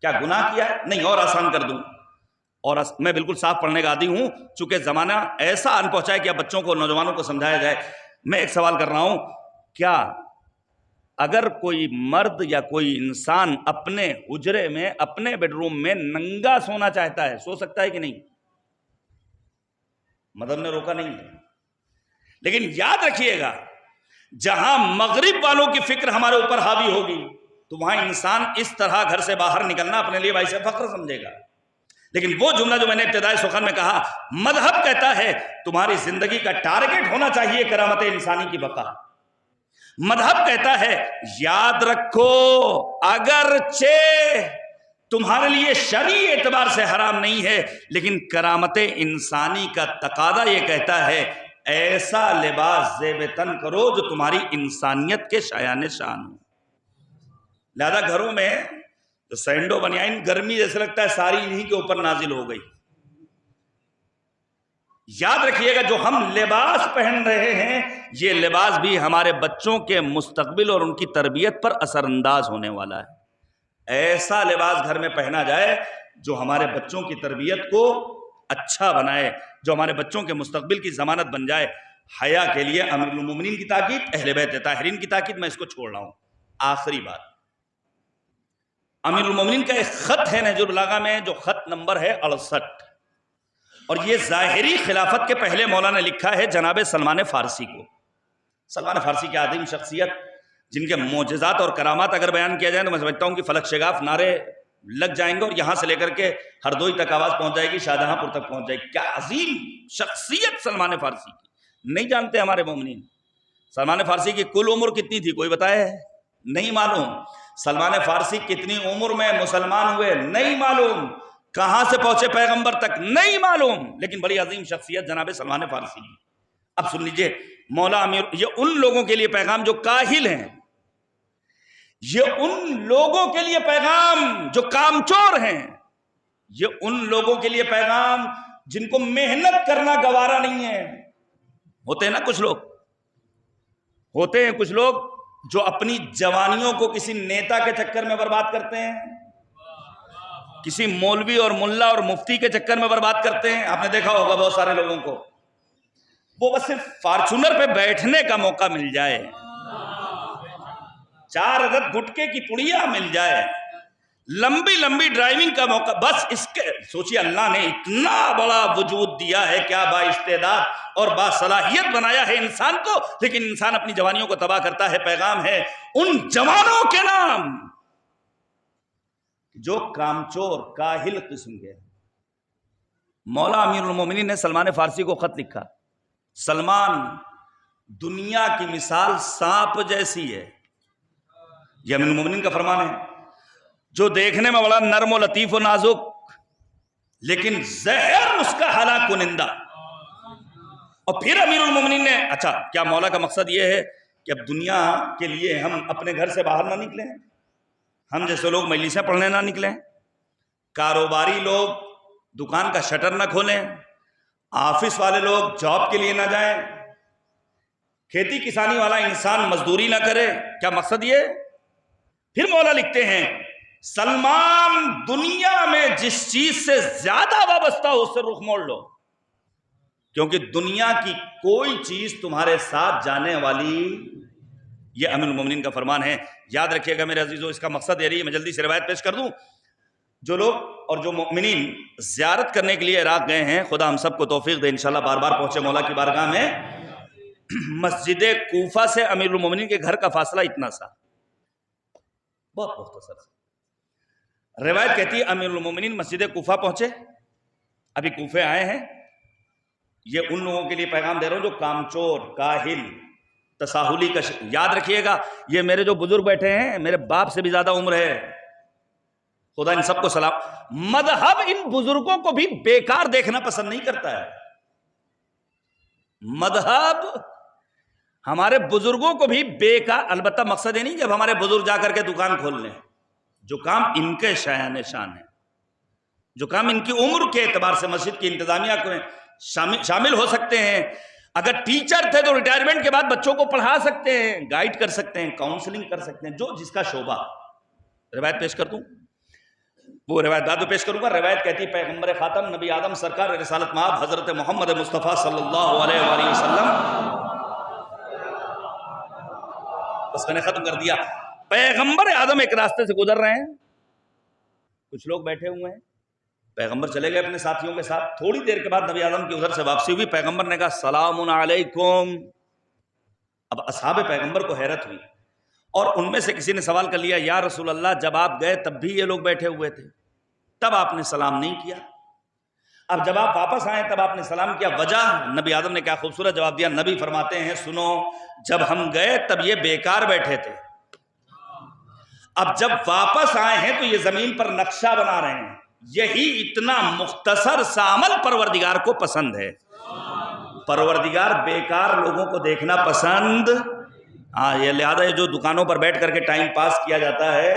کیا گناہ کیا ہے؟ نہیں۔ اور آسان کر دوں، اور میں بالکل صاف پڑھنے کا عادی ہوں، چونکہ زمانہ ایسا آن پہنچا ہے کہ اب بچوں کو، نوجوانوں کو سمجھایا جائے۔ میں ایک سوال کر رہا ہوں، کیا اگر کوئی مرد یا کوئی انسان اپنے حجرے میں، اپنے بیڈ روم میں ننگا سونا چاہتا ہے، سو سکتا ہے کہ نہیں؟ مذہب نے روکا نہیں ہے، لیکن یاد رکھیے گا جہاں مغرب والوں کی فکر ہمارے اوپر حاوی ہوگی تو وہاں انسان اس طرح گھر سے باہر نکلنا اپنے لیے باعث فخر سمجھے گا۔ لیکن وہ جملہ جو میں نے ابتدائی سخن میں کہا، مذہب کہتا ہے تمہاری زندگی کا ٹارگٹ ہونا چاہیے کرامت انسانی کی بقا۔ مذہب کہتا ہے یاد رکھو اگرچہ تمہارے لیے شرعی اعتبار سے حرام نہیں ہے، لیکن کرامت انسانی کا تقاضا یہ کہتا ہے ایسا لباس زیب تن کرو جو تمہاری انسانیت کے شایان شان ہو۔ لہذا گھروں میں تو سینڈو بنیائن گرمی جیسے لگتا ہے ساری انہی کے اوپر نازل ہو گئی۔ یاد رکھیے گا جو ہم لباس پہن رہے ہیں یہ لباس بھی ہمارے بچوں کے مستقبل اور ان کی تربیت پر اثر انداز ہونے والا ہے۔ ایسا لباس گھر میں پہنا جائے جو ہمارے بچوں کی تربیت کو اچھا بنائے، جو ہمارے بچوں کے مستقبل کی ضمانت بن جائے۔ حیا کے لیے امیر المومنین کی تاکید، اہل بیت طاہرین کی تاکید، میں اس کو چھوڑ رہا ہوں۔ آخری بات، امیر المومنین کا ایک خط ہے نہج البلاغہ میں جو خط نمبر ہے 68، اور یہ ظاہری خلافت کے پہلے مولا نے لکھا ہے جناب سلمان فارسی کو۔ سلمان فارسی کی عظیم شخصیت، جن کے معجزات اور کرامات اگر بیان کیا جائے تو میں سمجھتا ہوں کہ فلک شگاف نعرے لگ جائیں گے، اور یہاں سے لے کر کے ہردوئی تک آواز پہنچ جائے گی، شاہجہاں پور تک پہنچ جائے گی۔ کیا عظیم شخصیت سلمان فارسی کی، نہیں جانتے ہمارے مومنین سلمان فارسی کی کل عمر کتنی تھی؟ کوئی بتائے؟ نہیں معلوم۔ سلمان فارسی کتنی عمر میں مسلمان ہوئے؟ نہیں معلوم۔ کہاں سے پہنچے پیغمبر تک؟ نہیں معلوم۔ لیکن بڑی عظیم شخصیت جناب سلمان فارسی کی۔ اب سن لیجئے، مولا امیر، یہ ان لوگوں کے لیے پیغام جو کاہل ہیں، یہ ان لوگوں کے لیے پیغام جو کامچور ہیں، یہ ان لوگوں کے لیے پیغام جن کو محنت کرنا گوارا نہیں ہے۔ ہوتے ہیں نا کچھ لوگ، ہوتے ہیں کچھ لوگ جو اپنی جوانیوں کو کسی نیتا کے چکر میں برباد کرتے ہیں، کسی مولوی اور ملا اور مفتی کے چکر میں برباد کرتے ہیں۔ آپ نے دیکھا ہوگا بہت سارے لوگوں کو، وہ بس صرف فارچونر پہ بیٹھنے کا موقع مل جائے، 4 عدد گٹکے کی پڑیا مل جائے، لمبی لمبی ڈرائیونگ کا موقع، بس اس کے سوچیے اللہ نے اتنا بڑا وجود دیا ہے، کیا با استعداد اور با صلاحیت بنایا ہے انسان کو، لیکن انسان اپنی جوانیوں کو تباہ کرتا ہے۔ پیغام ہے ان جوانوں کے نام جو کامچور کاہل قسم کے۔ مولا امیر المومنین نے سلمان فارسی کو خط لکھا، سلمان دنیا کی مثال سانپ جیسی ہے، یہ امیر المومنین کا فرمان ہے، جو دیکھنے میں بڑا نرم و لطیف و نازک، لیکن زہر اس کا ہلاک کنندہ۔ اور پھر امیر المومنین نے، اچھا کیا مولا کا مقصد یہ ہے کہ اب دنیا کے لیے ہم اپنے گھر سے باہر نہ نکلیں، ہم جیسے لوگ مجلسیں پڑھنے نہ نکلیں، کاروباری لوگ دکان کا شٹر نہ کھولیں، آفس والے لوگ جاب کے لیے نہ جائیں، کھیتی کسانی والا انسان مزدوری نہ کرے؟ کیا مقصد یہ؟ پھر مولا لکھتے ہیں سلمان دنیا میں جس چیز سے زیادہ وابستہ ہو اس سے رخ موڑ لو، کیونکہ دنیا کی کوئی چیز تمہارے ساتھ جانے والی، یہ امیر المومنین کا فرمان ہے۔ یاد رکھیے گا میرے عزیزو، اس کا مقصد یہ رہی ہے، میں جلدی سے روایت پیش کر دوں۔ جو لوگ اور جو مومنین زیارت کرنے کے لیے عراق گئے ہیں، خدا ہم سب کو توفیق دے انشاءاللہ بار بار پہنچے مولا کی بارگاہ میں۔ مسجد کوفہ سے امیر المومنین کے گھر کا فاصلہ اتنا سا، بہت مختصر سا۔ روایت کہتی ہے امیر المومنین مسجد کوفہ پہنچے، ابھی کوفے آئے ہیں۔ یہ ان لوگوں کے لیے پیغام دے رہا ہوں جو کامچور، کاہل، تساہلی کا یاد رکھیے گا، یہ میرے جو بزرگ بیٹھے ہیں میرے باپ سے بھی زیادہ عمر ہے، خدا ان سب کو سلام۔ مذہب ان بزرگوں کو بھی بیکار دیکھنا پسند نہیں کرتا ہے، مذہب ہمارے بزرگوں کو بھی بیکار، البتہ مقصد یہ نہیں جب ہمارے بزرگ جا کر کے دکان کھول لیں، جو کام ان کے شایان شان ہے، جو کام ان کی عمر کے اعتبار سے مسجد کی انتظامیہ کو شامل ہو سکتے ہیں۔ اگر ٹیچر تھے تو ریٹائرمنٹ کے بعد بچوں کو پڑھا سکتے ہیں، گائیڈ کر سکتے ہیں، کاؤنسلنگ کر سکتے ہیں، جو جس کا شعبہ۔ روایت پیش کر دوں، وہ روایت بعد میں پیش کروں گا۔ روایت کہتی ہے پیغمبر خاتم نبی آدم سرکار رسالت مآب حضرت محمد مصطفیٰ صلی اللہ علیہ وآلہ وسلم، بس میں نے ختم کر دیا۔ پیغمبر آدم ایک راستے سے گزر رہے ہیں، کچھ لوگ بیٹھے ہوئے ہیں، پیغمبر چلے گئے اپنے ساتھیوں کے ساتھ، تھوڑی دیر کے بعد نبی آدم کی ادھر سے واپسی ہوئی، پیغمبر نے کہا سلام علیکم۔ اب اصحاب پیغمبر کو حیرت ہوئی، اور ان میں سے کسی نے سوال کر لیا یا رسول اللہ جب آپ گئے تب بھی یہ لوگ بیٹھے ہوئے تھے، تب آپ نے سلام نہیں کیا، اب جب آپ واپس آئے تب آپ نے سلام کیا، وجہ؟ نبی آدم نے کیا خوبصورت جواب دیا، نبی فرماتے ہیں سنو، جب ہم گئے تب یہ بیکار بیٹھے تھے، اب جب واپس آئے ہیں تو یہ زمین پر نقشہ بنا رہے ہیں، یہی اتنا مختصر سا عمل پروردگار کو پسند ہے۔ پروردگار بیکار لوگوں کو دیکھنا پسند، یہ لہذا جو دکانوں پر بیٹھ کر کے ٹائم پاس کیا جاتا ہے،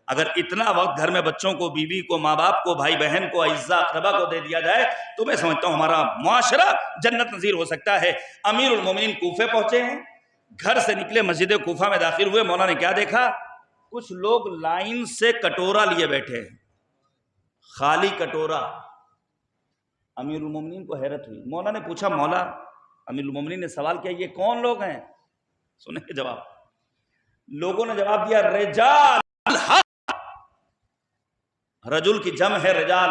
اگر اتنا وقت گھر میں بچوں کو، بیوی کو، ماں باپ کو، بھائی بہن کو، اعزاء اقربا کو دے دیا جائے تو میں سمجھتا ہوں ہمارا معاشرہ جنت نظیر ہو سکتا ہے۔ امیر المومنین کوفے پہنچے ہیں، گھر سے نکلے مسجد کوفہ میں داخل ہوئے، مولا نے کیا دیکھا؟ کچھ لوگ لائن سے کٹورا لیے بیٹھے ہیں، خالی کٹورا۔ امیر المومنین کو حیرت ہوئی، مولا نے پوچھا مولا، امیر المومنین نے سوال کیا یہ کون لوگ ہیں؟ سنیں گے جواب، لوگوں نے جواب دیا رجال الحق، رجل کی جمع ہے رجال،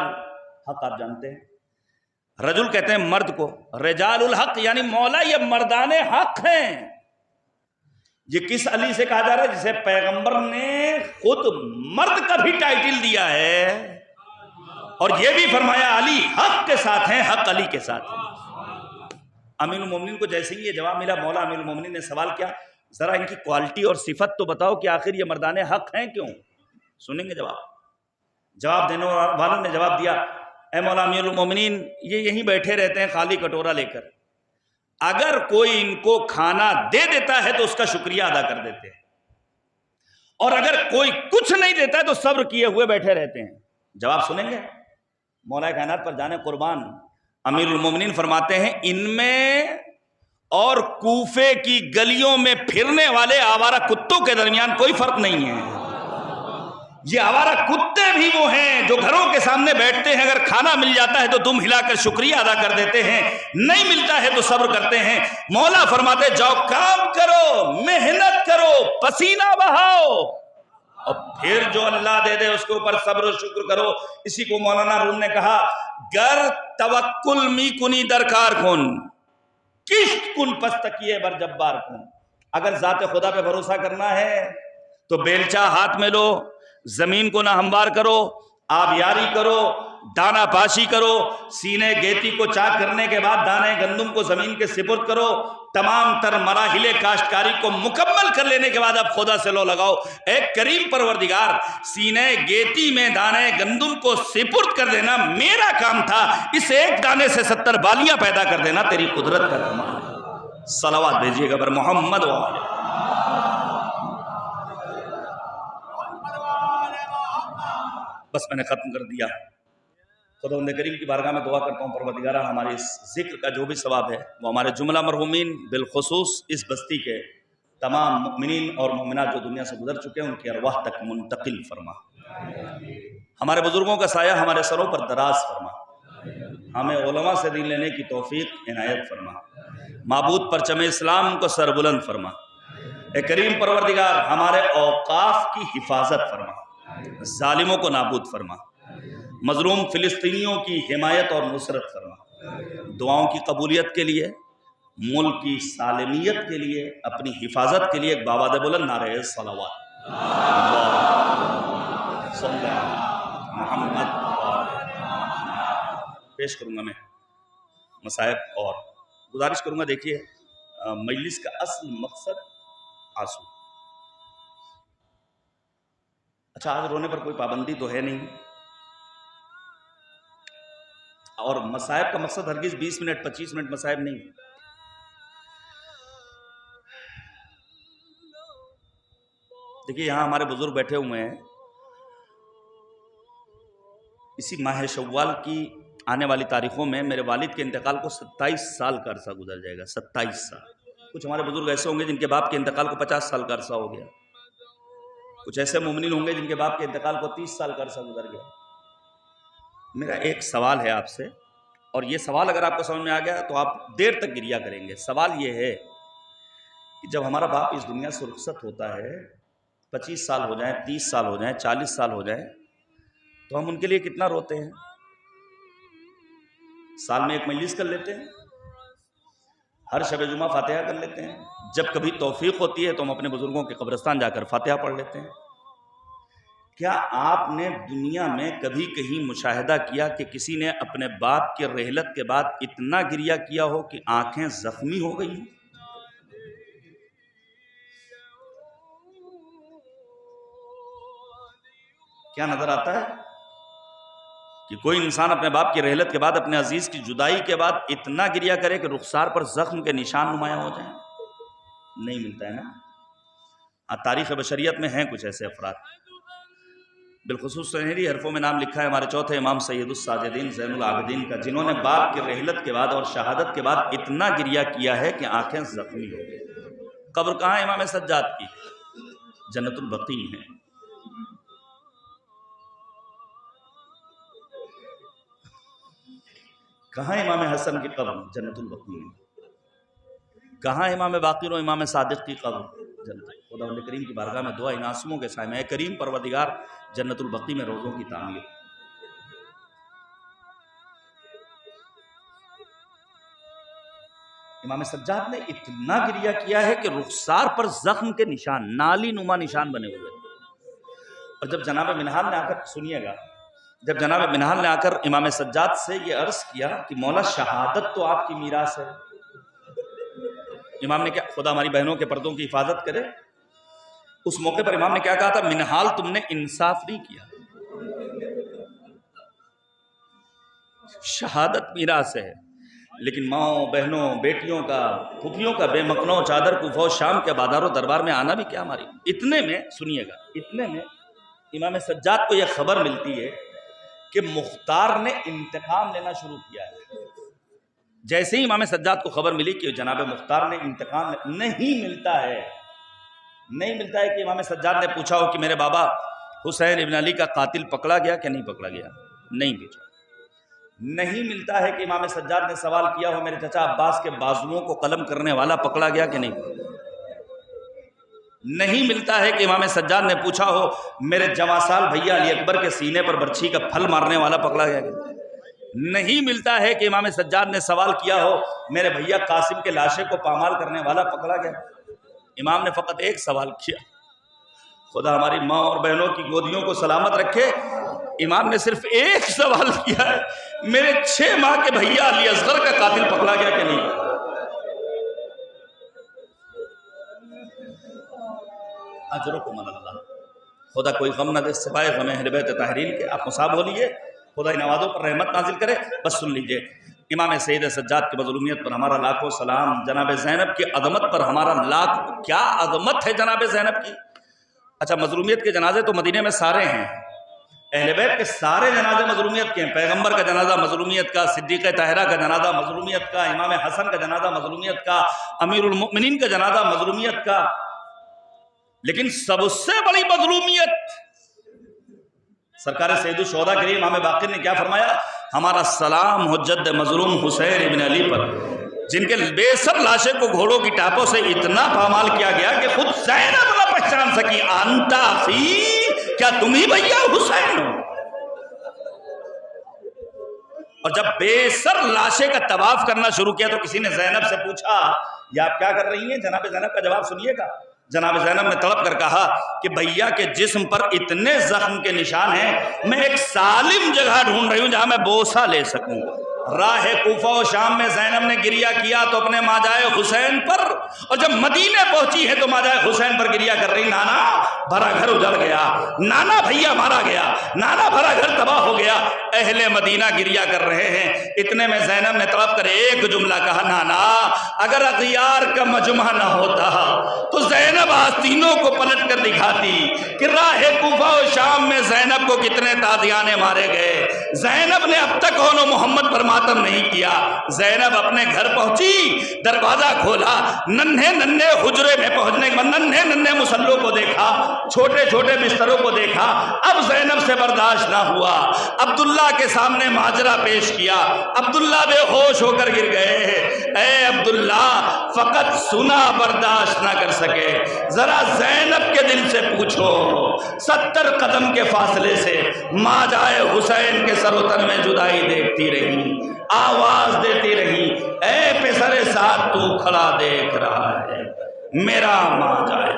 حق آپ جانتے ہیں، رجل کہتے ہیں مرد کو، رجال الحق یعنی مولا یہ مردان حق ہیں۔ یہ کس علی سے کہا جا رہا ہے؟ جسے پیغمبر نے خود مرد کا بھی ٹائٹل دیا ہے، اور یہ بھی فرمایا علی حق کے ساتھ ہیں، حق علی کے ساتھ ہیں۔ امیر المومنین کو جیسے ہی یہ جواب ملا، مولا امیر المومنین نے سوال کیا ذرا ان کی کوالٹی اور صفت تو بتاؤ کہ آخر یہ مردان حق ہیں کیوں؟ سنیں گے جواب دینے والوں نے جواب دیا اے مولا امیر المومنین یہ یہیں بیٹھے رہتے ہیں خالی کٹورا لے کر، اگر کوئی ان کو کھانا دے دیتا ہے تو اس کا شکریہ ادا کر دیتے ہیں، اور اگر کوئی کچھ نہیں دیتا ہے تو صبر کیے ہوئے بیٹھے رہتے ہیں. جواب سنیں گے؟ مولا کائنات پر جانے قربان امیر المومنین فرماتے ہیں ان میں اور کوفے کی گلیوں میں پھرنے والے آوارہ کتوں کے درمیان کوئی فرق نہیں ہے. یہ آوارہ کتے بھی وہ ہیں جو گھروں کے سامنے بیٹھتے ہیں, اگر کھانا مل جاتا ہے تو دم ہلا کر شکریہ ادا کر دیتے ہیں, نہیں ملتا ہے تو صبر کرتے ہیں. مولا فرماتے جاؤ کام کرو, محنت کرو, پسینہ بہاؤ, اور پھر جو اللہ دے دے اس کے اوپر صبر و شکر کرو. اسی کو مولانا روم نے کہا گر توکل می کنی درکار کن, کشت کن پس تکیے بر جبار کن. اگر ذات خدا پہ بھروسہ کرنا ہے تو بیلچہ ہاتھ میں لو, زمین کو نہ ہموار کرو, آبیاری کرو, دانہ پاشی کرو, سینے گیتی کو چاک کرنے کے بعد دانے گندم کو زمین کے سپرد کرو, تمام تر مراحل کاشتکاری کو مکمل کر لینے کے بعد اب خدا سے لو لگاؤ. اے کریم پروردگار, سینے گیتی میں دانے گندم کو سپرد کر دینا میرا کام تھا, اس ایک دانے سے 70 بالیاں پیدا کر دینا تیری قدرت کا کمال ہے. صلوات بھیجیے گا بر محمد و آلہ. بس میں نے ختم کر دیا. خداوند کریم کی بارگاہ میں دعا کرتا ہوں پروردگارہ ہمارے اس ذکر کا جو بھی ثواب ہے وہ ہمارے جملہ مرحومین بالخصوص اس بستی کے تمام مؤمنین اور مومنات جو دنیا سے گزر چکے ہیں ان کی ارواح تک منتقل فرما. ہمارے بزرگوں کا سایہ ہمارے سروں پر دراز فرما. ہمیں علماء سے دین لینے کی توفیق عنایت فرما. معبود پرچم اسلام کو سربلند فرما. اے کریم پروردگار ہمارے اوقاف کی حفاظت فرما, ظالموں کو نابود فرما, مظلوم فلسطینیوں کی حمایت اور نصرت فرما. دعاؤں کی قبولیت کے لیے, ملک کی سالمیت کے لیے, اپنی حفاظت کے لیے ایک باباد بلند نعرہ صلوات محمد پیش کروں گا. میں مصائب اور گزارش کروں گا. دیکھیے مجلس کا اصل مقصد آنسو. اچھا آج رونے پر کوئی پابندی تو ہے نہیں, اور مصائب کا مقصد ہرگز 20 منٹ 25 منٹ مصائب نہیں. دیکھیے یہاں ہمارے بزرگ بیٹھے ہوئے ہیں, اسی ماہ شوال کی آنے والی تاریخوں میں میرے والد کے انتقال کو 27 سال کا عرصہ گزر جائے گا. 27 سال. کچھ ہمارے بزرگ ایسے ہوں گے جن کے باپ کے انتقال کو 50 سال کا عرصہ ہو گیا. کچھ ایسے مومنین ہوں گے جن کے باپ کے انتقال کو 30 سال کا عرصہ گزر گیا. میرا ایک سوال ہے آپ سے, اور یہ سوال اگر آپ کو سمجھ میں آ گیا تو آپ دیر تک گریا کریں گے. سوال یہ ہے کہ جب ہمارا باپ اس دنیا سے رخصت ہوتا ہے, 25 سال ہو جائیں, 30 سال ہو جائیں, 40 سال ہو جائیں, تو ہم ان کے لیے کتنا روتے ہیں؟ سال میں ایک مجلس کر لیتے ہیں, ہر شب جمعہ فاتحہ کر لیتے ہیں, جب کبھی توفیق ہوتی ہے تو ہم اپنے بزرگوں کے قبرستان جا کر فاتحہ پڑھ لیتے ہیں. کیا آپ نے دنیا میں کبھی کہیں مشاہدہ کیا کہ کسی نے اپنے باپ کے رحلت کے بعد اتنا گریہ کیا ہو کہ آنکھیں زخمی ہو گئی؟ کیا نظر آتا ہے کہ کوئی انسان اپنے باپ کی رحلت کے بعد, اپنے عزیز کی جدائی کے بعد اتنا گریہ کرے کہ رخسار پر زخم کے نشان نمایاں ہو جائیں؟ نہیں ملتا ہے نا. تاریخ بشریت میں ہیں کچھ ایسے افراد, بالخصوص سنہری حرفوں میں نام لکھا ہے ہمارے چوتھے امام سید الساجدین زین العابدین کا, جنہوں نے باپ کی رحلت کے بعد اور شہادت کے بعد اتنا گریہ کیا ہے کہ آنکھیں زخمی ہو گئی. قبر کہاں ہے امام سجاد کی؟ جنت البقیع ہے. کہاں امام حسن کی قبر؟ جنت البقیع ہے. کہاں امام باقر و امام صادق کی قبر؟ جنت. خداوند کریم کی بارگاہ میں دعا ان آنسوؤں کے سائے میں, اے کریم پروردگار جنت البقیع میں روزوں کی تعمیر. امام سجاد نے اتنا گریہ کیا ہے کہ رخسار پر زخم کے نشان, نالی نما نشان بنے ہوئے. اور جب جناب منہال نے آ کر, سنیے گا, جب جناب منہال نے آ کر امام سجاد سے یہ عرض کیا کہ مولا شہادت تو آپ کی میراث ہے, امام نے کیا, خدا ہماری بہنوں کے پردوں کی حفاظت کرے, اس موقع پر امام نے کیا کہا تھا؟ منہال تم نے انصاف نہیں کیا, شہادت میراث ہے. لیکن ماؤں بہنوں بیٹیوں کا پھوپھیوں کا بے مقنوں چادر کوفہ و شام کے بازار و دربار میں آنا بھی کیا ہماری. اتنے میں سنیے گا، اتنے میں امام سجاد کو یہ خبر ملتی ہے کہ مختار نے انتقام لینا شروع کیا ہے. جیسے ہی امام سجاد کو خبر ملی کہ جناب مختار نے انتقام نہیں ملتا ہے کہ امام سجاد نے پوچھا ہو کہ میرے بابا حسین ابن علی کا قاتل پکڑا گیا کہ نہیں پکڑا گیا، نہیں پوچھا. نہیں ملتا ہے کہ امام سجاد نے سوال کیا ہو میرے چچا عباس کے بازوؤں کو قلم کرنے والا پکڑا گیا کہ نہیں. نہیں ملتا ہے کہ امام سجاد نے پوچھا ہو میرے جواں سال بھیا علی اکبر کے سینے پر برچھی کا پھل مارنے والا پکڑا گیا کہ نہیں ملتا ہے کہ امام سجاد نے سوال کیا ہو میرے بھیا قاسم کے لاشے کو پامال کرنے والا پکڑا گیا. امام نے فقط ایک سوال کیا، خدا ہماری ماں اور بہنوں کی گودیوں کو سلامت رکھے، امام نے صرف ایک سوال کیا ہے میرے 6 ماہ کے بھیا علی اصغر کا قاتل پکڑا گیا کہ نہیں. اجرکم علی اللہ. خدا کوئی غم نہ دے سوائے غم اہل بیت طاہرین کے. آپ مصاب ہو لیجیے، خدا ان نوازوں پر رحمت نازل کرے. بس سن لیجیے، امام سید سجاد کی مظلومیت پر ہمارا لاکھوں سلام، جناب زینب کی عظمت پر ہمارا لاکھ. کیا عظمت ہے جناب زینب کی. اچھا، مظلومیت کے جنازے تو مدینے میں سارے ہیں، اہل بیت کے سارے جنازے مظلومیت کے ہیں. پیغمبر کا جنازہ مظلومیت کا، صدیقہ طاہرہ کا جنازہ مظلومیت کا، امام حسن کا جنازہ مظلومیت کا، امیر المؤمنین کا جنازہ مظلومیت کا. لیکن سب سے بڑی مظلومیت سرکار سید الشہداء کریم امام باقر نے کیا فرمایا؟ ہمارا سلام ہو جد مظلوم حسین ابن علی پر، جن کے بے سر لاشے کو گھوڑوں کی ٹاپوں سے اتنا پامال کیا گیا کہ خود زینب نہ پہچان سکی. انتا فی، کیا تم ہی بھیا حسین ہو؟ اور جب بے سر لاشے کا طواف کرنا شروع کیا تو کسی نے زینب سے پوچھا یہ آپ کیا کر رہی ہیں؟ جناب زینب کا جواب سنیے گا. جناب زینب نے تڑپ کر کہا کہ بھیا کے جسم پر اتنے زخم کے نشان ہیں، میں ایک سالم جگہ ڈھونڈ رہی ہوں جہاں میں بوسہ لے سکوں. راہ کوفہ و شام میں زینب نے گریہ کیا تو اپنے ماجائے حسین پر، اور جب مدینے پہنچی ہے تو ماجائے حسین پر گریہ کر رہی. نانا بھرا گھر اجڑ گیا، نانا بھیا مارا گیا، نانا بھرا گھر تباہ ہو گیا. اہل مدینہ گریہ کر رہے ہیں. اتنے میں زینب نے تڑپ کر ایک جملہ کہا، نانا اگر اغیار کا مجمع نہ ہوتا تو زینب آستینوں کو پلٹ کر دکھاتی کہ راہ کوفہ و شام میں زینب کو کتنے تازیانے مارے گئے. زینب نے اب تک ہونو محمد پر ماتم نہیں کیا. زینب اپنے گھر پہنچی، دروازہ کھولا، ننھے ننھے حجرے میں پہنچنے کے بعد ننھے ننھے مسلوں کو دیکھا، چھوٹے چھوٹے بستروں کو دیکھا. اب زینب سے برداشت نہ ہوا، عبداللہ کے سامنے ماجرا پیش کیا. عبداللہ بے ہوش ہو کر گر گئے. اے عبداللہ، فقط سنا برداشت نہ کر سکے، ذرا زینب کے دل سے پوچھو. 70 قدم کے فاصلے سے ماں جائے حسین کے سر و تن میں جدائی دیکھتی رہی، آواز دیتی رہی، اے پسر ساتھ تو کھڑا دیکھ رہا ہے میرا ماں جائے.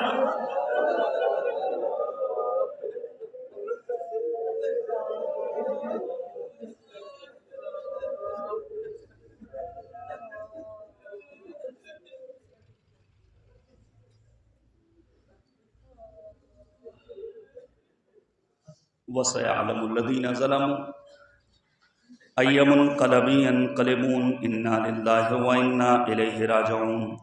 وَسَيَعْلَمُ الَّذِينَ ظَلَمُوا أَيَّ مُنقَلَبٍ يَنقَلِبُونَ إِنَّا لِلَّهِ وَإِنَّا إِلَيْهِ رَاجِعُونَ.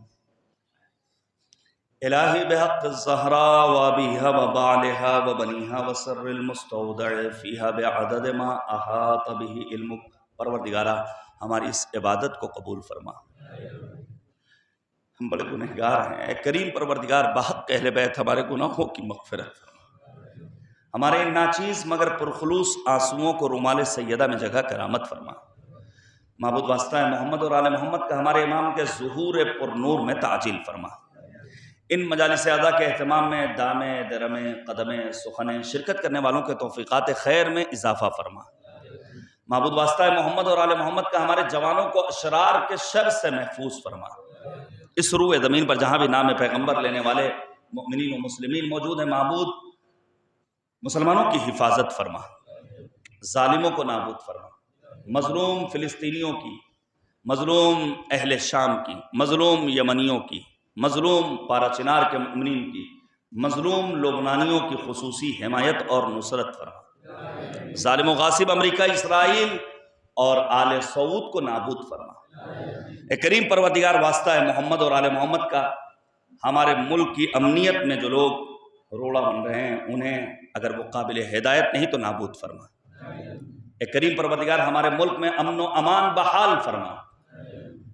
الہی بحق الزہراء وابیها وبعلها وبنیها وسر المستودع فیها بعدد ما احاط به علمک. پروردگارہ ہماری اس عبادت کو قبول فرما. ہم بڑے گنہگار ہیں، اے کریم پروردگار بحق اہل بیت ہمارے گناہوں کی مغفرت فرما. ہمارے ناچیز مگر پرخلوص آنسوؤں کو رومال سیدہ میں جگہ کرامت فرما. معبود واسطہ محمد اور آل محمد کا ہمارے امام کے ظہور پر نور میں تعجیل فرما. ان مجالس اعضاء کے اہتمام میں دامے درمے قدمے سخنیں شرکت کرنے والوں کے توفیقات خیر میں اضافہ فرما. معبود واسطہ محمد اور آل محمد کا ہمارے جوانوں کو اشرار کے شر سے محفوظ فرما. اس روح زمین پر جہاں بھی نام پیغمبر لینے والے مؤمنین و مسلمین موجود ہیں، معبود مسلمانوں کی حفاظت فرما، ظالموں کو نابود فرما. مظلوم فلسطینیوں کی، مظلوم اہل شام کی، مظلوم یمنیوں کی، مظلوم پارا چنار کے مؤمنین کی، مظلوم لبنانیوں کی خصوصی حمایت اور نصرت فرما. ظالم و غاصب امریکہ، اسرائیل اور آل سعود کو نابود فرما۔ اے کریم پروردگار، واسطہ ہے محمد اور آل محمد کا، ہمارے ملک کی امنیت میں جو لوگ روڑا بن رہے ہیں انہیں اگر وہ قابل ہدایت نہیں تو نابود فرما۔ اے کریم پروردگار، ہمارے ملک میں امن و امان بحال فرما،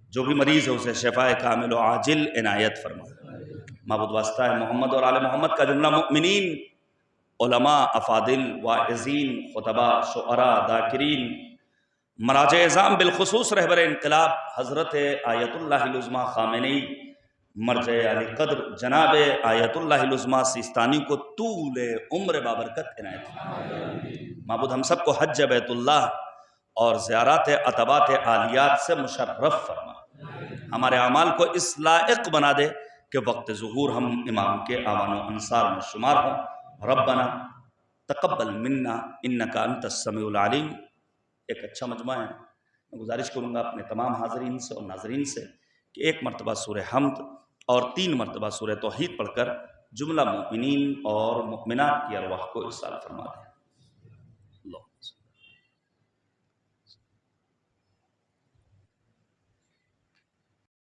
جو بھی مریض ہے اسے شفاء کامل و عاجل عنایت فرما۔ معبود، واسطہ ہے محمد اور آل محمد کا، جملہ مؤمنین، علماء، افاضل، واعظین، خطباء، شعراء، ذاکرین، مراجع اعظام، بالخصوص رہبر انقلاب حضرت آیت اللہ العظمیٰ خامنئی، مرجع علی قدر جناب آیت اللہ العظمیٰ سیستانی کو طول عمر بابرکت عنایت فرما۔ معبود، ہم سب کو حج بیت اللہ اور زیارات عتبات عالیات سے مشرف فرما۔ ہمارے اعمال کو اس لائق بنا دے کہ وقت ظہور ہم امام کے اعوان و انصار میں شمار ہوں۔ ربنا تقبل منا انک انت السمیع العلیم۔ ایک اچھا مجمع ہے، میں گزارش کروں گا اپنے تمام حاضرین سے اور ناظرین سے کہ ایک مرتبہ سورہ حمد اور 3 مرتبہ سورہ توحید پڑھ کر جملہ مومنین اور مؤمنات کی ارواح کو ارسال فرما دیں۔